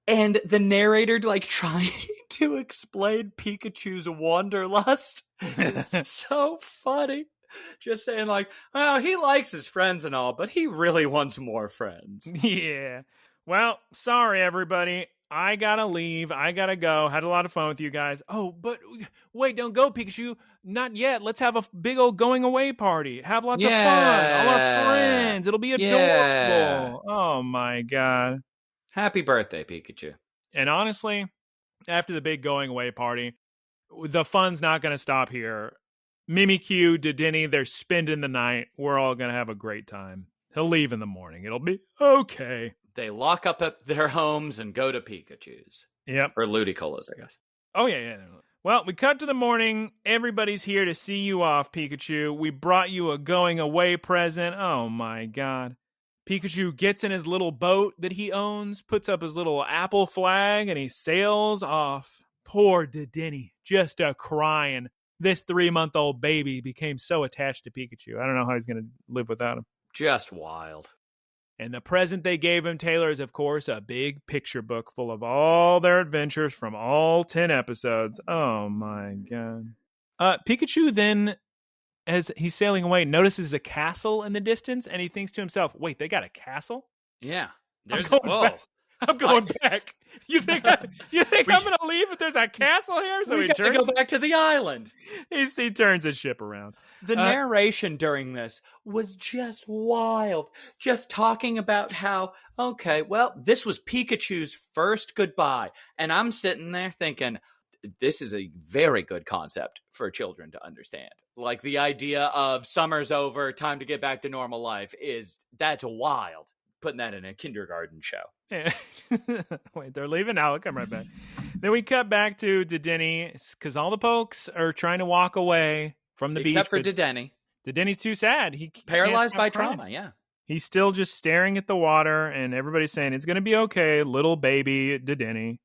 And the narrator, like, trying to explain Pikachu's wanderlust is so funny. Just saying, like, well, he likes his friends and all, but he really wants more friends. Yeah. Well, sorry, everybody. I gotta leave. I gotta go. Had a lot of fun with you guys. Oh, but wait, don't go, Pikachu. Not yet. Let's have a big old going away party. Have lots of fun. All our friends. It'll be adorable. Yeah. Oh, my God. Happy birthday, Pikachu. And honestly, after the big going away party, the fun's not going to stop here. Mimikyu, Dedenne, they're spending the night. We're all going to have a great time. He'll leave in the morning. It'll be okay. They lock up at their homes and go to Pikachu's. Yep. Or Ludicolo's, I guess. Oh, yeah. Well, we cut to the morning. Everybody's here to see you off, Pikachu. We brought you a going-away present. Oh, my God. Pikachu gets in his little boat that he owns, puts up his little apple flag, and he sails off. Poor Dedenne, just a-crying. This 3-month-old baby became so attached to Pikachu. I don't know how he's going to live without him. Just wild. And the present they gave him, Taylor, is, of course, a big picture book full of all their adventures from all 10 episodes. Oh, my God. Pikachu then, as he's sailing away, notices a castle in the distance, and he thinks to himself, wait, they got a castle? Yeah. I'm going back. You think I'm going to leave if there's a castle here? So we got to go back to the island. He turns his ship around. The narration during this was just wild. Just talking about how, okay, well, this was Pikachu's first goodbye. And I'm sitting there thinking, this is a very good concept for children to understand. Like the idea of summer's over, time to get back to normal life that's wild. Putting that in a kindergarten show. Yeah. Wait, they're leaving now. I'll come right back. Then we cut back to Dedenne because all the pokes are trying to walk away from the beach. Except for Dedenne. Dedenne's too sad. He paralyzed by crying. trauma, yeah. He's still just staring at the water, and everybody's saying, it's going to be okay, little baby Dedenne.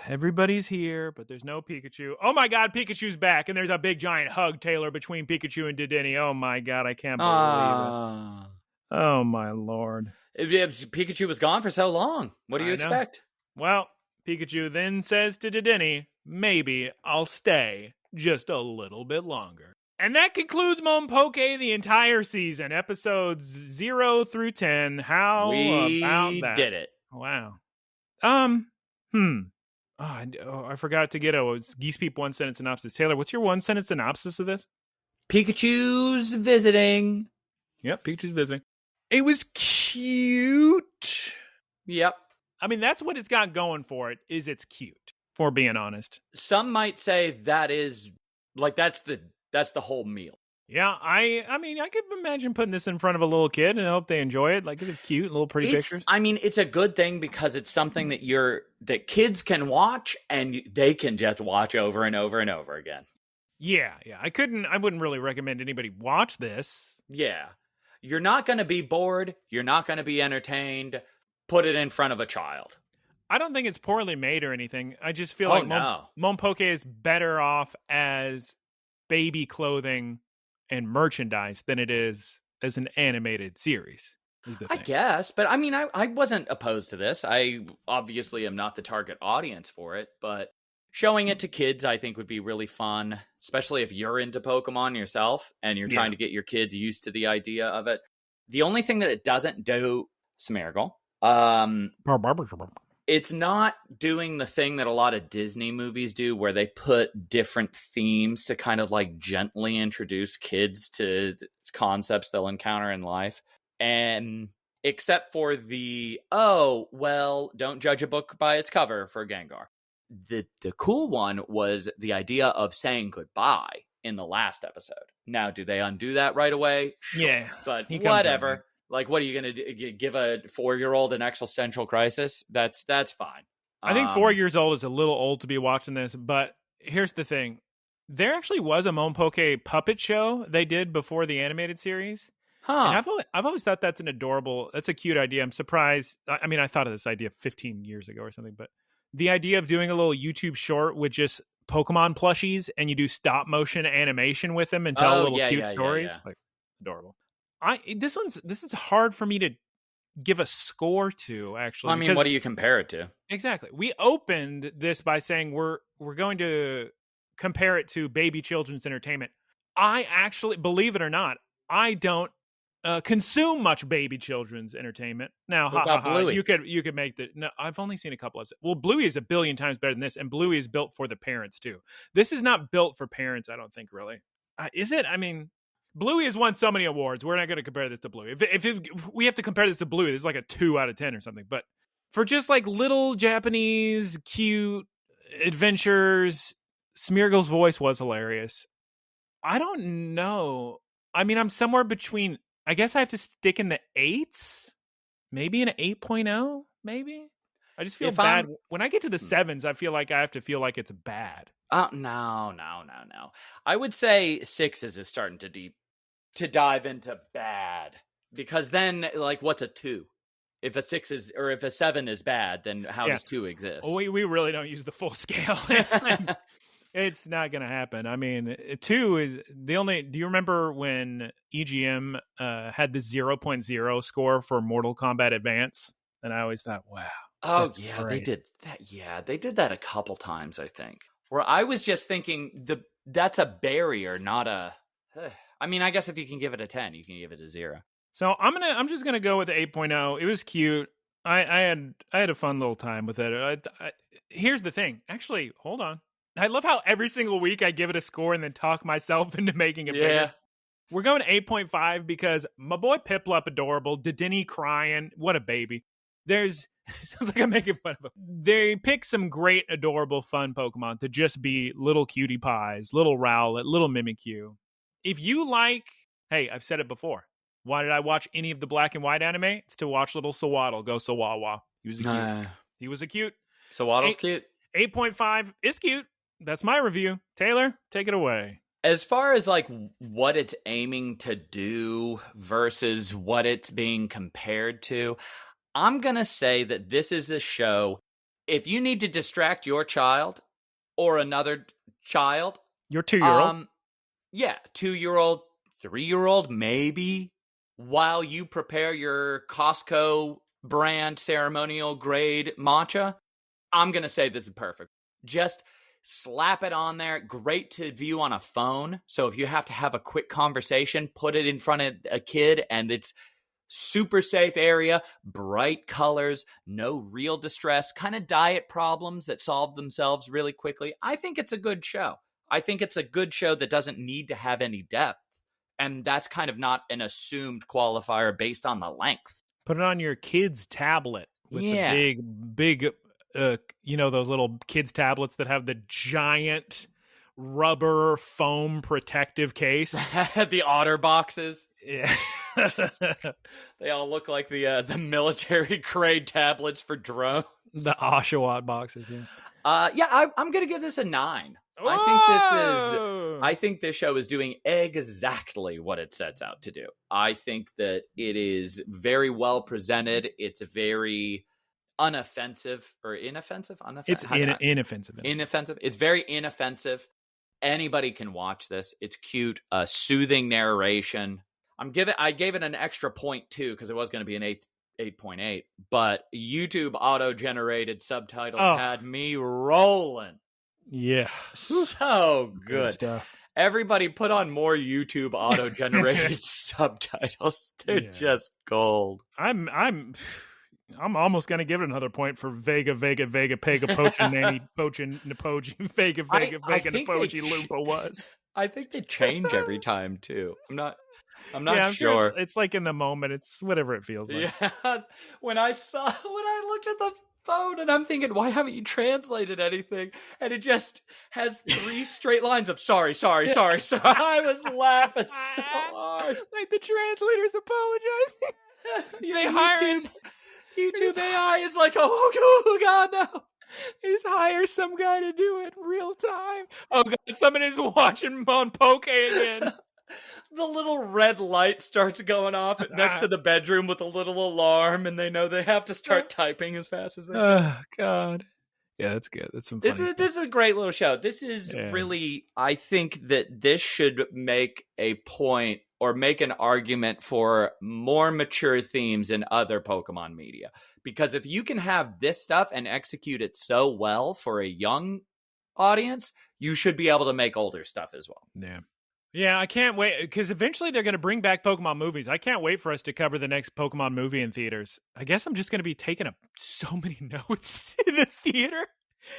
Everybody's here, but there's no Pikachu. Oh my God, Pikachu's back, and there's a big giant hug, Taylor, between Pikachu and Dedenne. Oh my God, I can't believe it. Oh, my Lord. Pikachu was gone for so long. What do you expect? Well, Pikachu then says to Dedenne, maybe I'll stay just a little bit longer. And that concludes Monpoké, the entire season, episodes 0 through 10. How about that? We did it. Wow. I forgot to get a Geese Peep one-sentence synopsis. Taylor, what's your one-sentence synopsis of this? Pikachu's visiting. Yep, Pikachu's visiting. It was cute. Yep. I mean, that's what it's got going for it, is it's cute, for being honest. Some might say that is, like, that's the whole meal. Yeah, I mean, I could imagine putting this in front of a little kid and I hope they enjoy it. Like, it's cute, little pretty pictures. I mean, it's a good thing because it's something that kids can watch and they can just watch over and over and over again. Yeah. I wouldn't really recommend anybody watch this. Yeah. You're not going to be bored. You're not going to be entertained. Put it in front of a child. I don't think it's poorly made or anything. I just feel like Monpoké is better off as baby clothing and merchandise than it is as an animated series. I guess, but I mean, I wasn't opposed to this. I obviously am not the target audience for it, but showing it to kids, I think, would be really fun, especially if you're into Pokemon yourself and you're trying to get your kids used to the idea of it. The only thing that it doesn't do, Smeargle, it's not doing the thing that a lot of Disney movies do where they put different themes to kind of like gently introduce kids to concepts they'll encounter in life. And except for don't judge a book by its cover for Gengar. The cool one was the idea of saying goodbye in the last episode. Now, do they undo that right away? Sure. Yeah. But whatever. Like, what are you going to do? Give a 4-year-old an existential crisis? That's fine. I think 4 years old is a little old to be watching this, but here's the thing. There actually was a Monpoké puppet show they did before the animated series. Huh. And I've always thought that's a cute idea. I'm surprised. I mean, I thought of this idea 15 years ago or something, but the idea of doing a little YouTube short with just Pokemon plushies and you do stop motion animation with them and tell cute stories. Yeah. Like, adorable. This is hard for me to give a score to, actually. Well, I mean, what do you compare it to? Exactly. We opened this by saying we're going to compare it to baby children's entertainment. I actually, believe it or not, I don't consume much baby children's entertainment. Now, Bluey? You could make the. No, I've only seen a couple of. Well, Bluey is a billion times better than this, and Bluey is built for the parents too. This is not built for parents, I don't think, really. Is it? I mean, Bluey has won so many awards. We're not going to compare this to Bluey. If we have to compare this to Bluey, this is like a 2 out of 10 or something. But for just like little Japanese cute adventures, Smeargle's voice was hilarious. I don't know. I mean, I'm somewhere between. I guess I have to stick in the 8s, maybe an 8.0, maybe. I just feel If bad I'm when I get to the 7s. I feel like I have to feel like it's bad. no. I would say 6s is starting to dive into bad, because then, like, what's a 2? If a 6 is, or if a 7 is bad, then how does 2 exist? Well, we really don't use the full scale. It's not going to happen. I mean, 2 is the only. Do you remember when EGM had the 0.0 score for Mortal Kombat Advance? And I always thought, wow. Oh That's yeah, crazy. they did that. Yeah, they did that a couple times, I think. Where I was just thinking that's a barrier, not a. I mean, I guess if you can give it a 10, you can give it a 0. So I'm just gonna go with the 8.0. It was cute. I had a fun little time with it. Here's the thing. Actually, hold on. I love how every single week I give it a score and then talk myself into making it bigger. We're going to 8.5 because my boy Piplup adorable. Dedenne crying. What a baby. Sounds like I'm making fun of him. They pick some great, adorable, fun Pokemon to just be little cutie pies, little Rowlet, little Mimikyu. If you like, hey, I've said it before. Why did I watch any of the black and white anime? It's to watch little Sawaddle go Sawawa. He was a cute. He was a cute. Sawaddle's cute. 8.5 is cute. That's my review. Taylor, take it away. As far as like what it's aiming to do versus what it's being compared to, I'm going to say that this is a show. If you need to distract your child or another child, your 2-year-old. Yeah, 2-year-old, 3-year-old, maybe, while you prepare your Costco brand ceremonial grade matcha, I'm going to say this is perfect. Just slap it on there. Great to view on a phone. So if you have to have a quick conversation, put it in front of a kid, and it's super safe area, bright colors, no real distress, kind of diet problems that solve themselves really quickly. I think it's a good show. I think it's a good show that doesn't need to have any depth. And that's kind of not an assumed qualifier based on the length. Put it on your kid's tablet with the big, those little kids' tablets that have the giant rubber foam protective case. The otter boxes. Yeah. They all look like the military grade tablets for drones. The Oshawott boxes, yeah. I'm going to give this a 9. I think this show is doing exactly what it sets out to do. I think that it is very well presented. It's very unoffensive or inoffensive. It's inoffensive. Inoffensive. It's very inoffensive. Anybody can watch this. It's cute. Soothing narration. I gave it an extra 0.2 because it was going to be an 8.8. But YouTube auto-generated subtitles had me rolling. Yeah. So good stuff. Everybody put on more YouTube auto-generated subtitles. They're just gold. I'm almost gonna give it another point for Vega, Pega, Pocha, Nanny, Pocha, Napoji, Vega, Napoji, Lupa was. I think they change every time too. I'm not sure. It's like in the moment. It's whatever it feels like. Yeah. When I looked at the phone and I'm thinking, why haven't you translated anything? And it just has 3 straight lines of sorry. So I was laughing so hard. Like the translators apologizing. They hired YouTube AI is like, oh God, no. They just hire some guy to do it in real time. Oh God, somebody's watching Monpoké again. The little red light starts going off next to the bedroom with a little alarm, and they know they have to start typing as fast as they can. Oh, God. Yeah, that's good. That's some funny This is a great little show. This is really, I think that this should make a point or make an argument for more mature themes in other Pokemon media. Because if you can have this stuff and execute it so well for a young audience, you should be able to make older stuff as well. Yeah. Yeah, I can't wait, because eventually they're going to bring back Pokemon movies. I can't wait for us to cover the next Pokemon movie in theaters. I guess I'm just going to be taking up so many notes in the theater.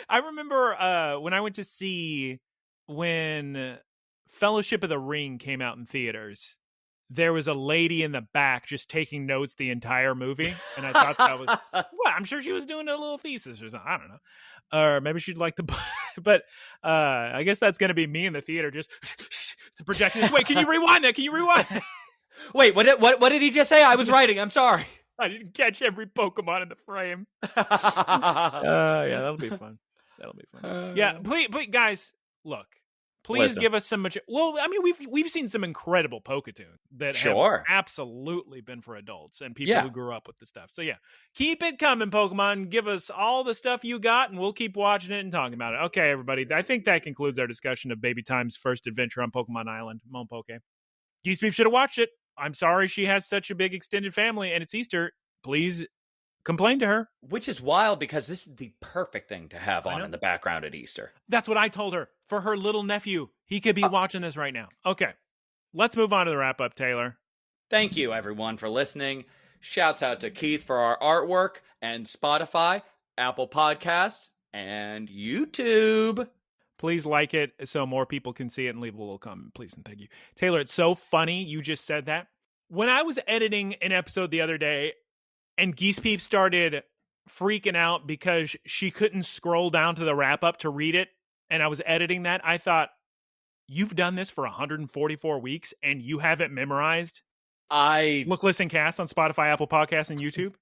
I remember when I went to see when Fellowship of the Ring came out in theaters, there was a lady in the back just taking notes the entire movie. And I thought that was, well, I'm sure she was doing a little thesis or something. I don't know. Or maybe she'd like the, but I guess that's going to be me in the theater just The projectionist. Wait, can you rewind that? Can you rewind that? Wait, what did he just say? I was writing. I'm sorry. I didn't catch every Pokemon in the frame. Yeah, that'll be fun. That'll be fun. Yeah, please, guys, look. Please give us some much. Well, I mean, we've seen some incredible Pokétunes that have absolutely been for adults and people who grew up with the stuff. So yeah, keep it coming, Pokemon. Give us all the stuff you got, and we'll keep watching it and talking about it. Okay, everybody. I think that concludes our discussion of Baby Time's first adventure on Pokemon Island, Monpoké. Geese Peep should have watched it. I'm sorry she has such a big extended family, and it's Easter. Please complain to her. Which is wild because this is the perfect thing to have on in the background at Easter. That's what I told her. For her little nephew. He could be watching this right now. Okay. Let's move on to the wrap-up, Taylor. Thank you, everyone, for listening. Shouts out to Keith for our artwork, and Spotify, Apple Podcasts, and YouTube. Please like it so more people can see it and leave a little comment, please, and thank you. Taylor, it's so funny you just said that. When I was editing an episode the other day, and Geese Peep started freaking out because she couldn't scroll down to the wrap-up to read it, and I was editing that, I thought, you've done this for 144 weeks, and you haven't memorized Look, Listen, Cast on Spotify, Apple Podcasts, and YouTube?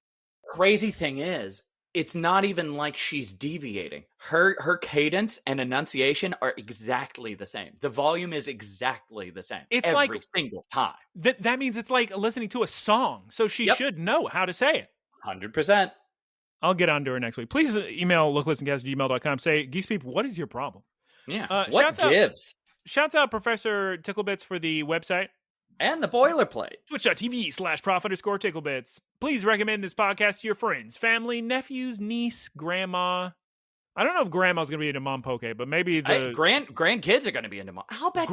Crazy thing is, it's not even like she's deviating. Her cadence and enunciation are exactly the same. The volume is exactly the same. It's every single time. That means it's like listening to a song, so she should know how to say it. 100%. I'll get on to her next week. Please email looklistencast@gmail.com. Say, Geese Peep, what is your problem? Yeah. What gives? Shouts out Professor Ticklebits for the website. And the boilerplate. Twitch.tv/Prof_Ticklebits. Please recommend this podcast to your friends, family, nephews, niece, grandma. I don't know if grandma's going to be into Monpoké, but maybe the grandkids are going to be into I'll bet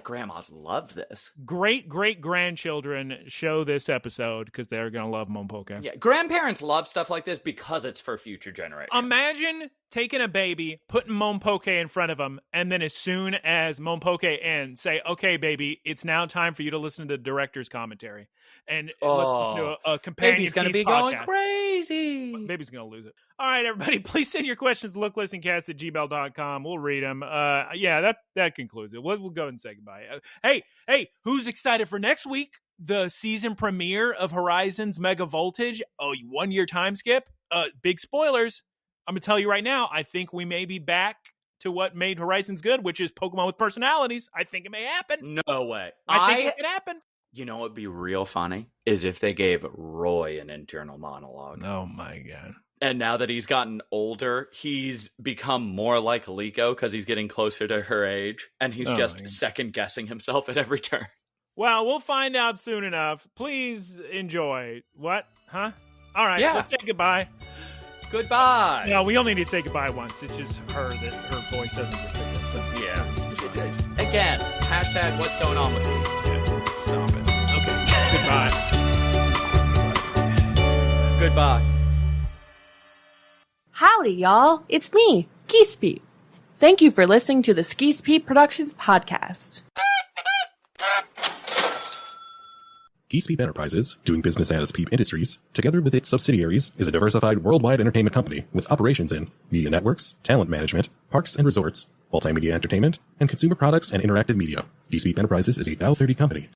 grandmas love this. Great-great-grandchildren show this episode because they're going to love Monpoké. Yeah, grandparents love stuff like this because it's for future generations. Imagine taking a baby, putting Monpoké in front of them, and then as soon as Monpoké ends, say, okay, baby, it's now time for you to listen to the director's commentary. And let's listen to a companion Baby's going to be podcast. Going crazy. Baby's going to lose it. All right, everybody, please send your questions to looklistencast@gmail.com. We'll read them. That concludes it. We'll go ahead and say goodbye. Hey, who's excited for next week? The season premiere of Horizons Mega Voltage. 1 year time skip. Big spoilers. I'm going to tell you right now, I think we may be back to what made Horizons good, which is Pokemon with personalities. I think it may happen. No way. I think it could happen. You know what would be real funny? Is if they gave Roy an internal monologue. Oh, my God. And now that he's gotten older, he's become more like Liko because he's getting closer to her age. And he's just second-guessing himself at every turn. Well, we'll find out soon enough. Please enjoy. What? Huh? All right, let's say goodbye. Goodbye. No, we only need to say goodbye once. It's just her that her voice doesn't get picked up. So. Yeah. Again, hashtag what's going on with these. Yeah, stop it. Okay. Goodbye. Goodbye. Howdy, y'all. It's me, Geese Peep. Thank you for listening to the Geese Peep Productions podcast. Geese Peep Enterprises, doing business as Peep Industries, together with its subsidiaries, is a diversified worldwide entertainment company with operations in media networks, talent management, parks and resorts, multimedia entertainment, and consumer products and interactive media. Geese Peep Enterprises is a Bell 30 company.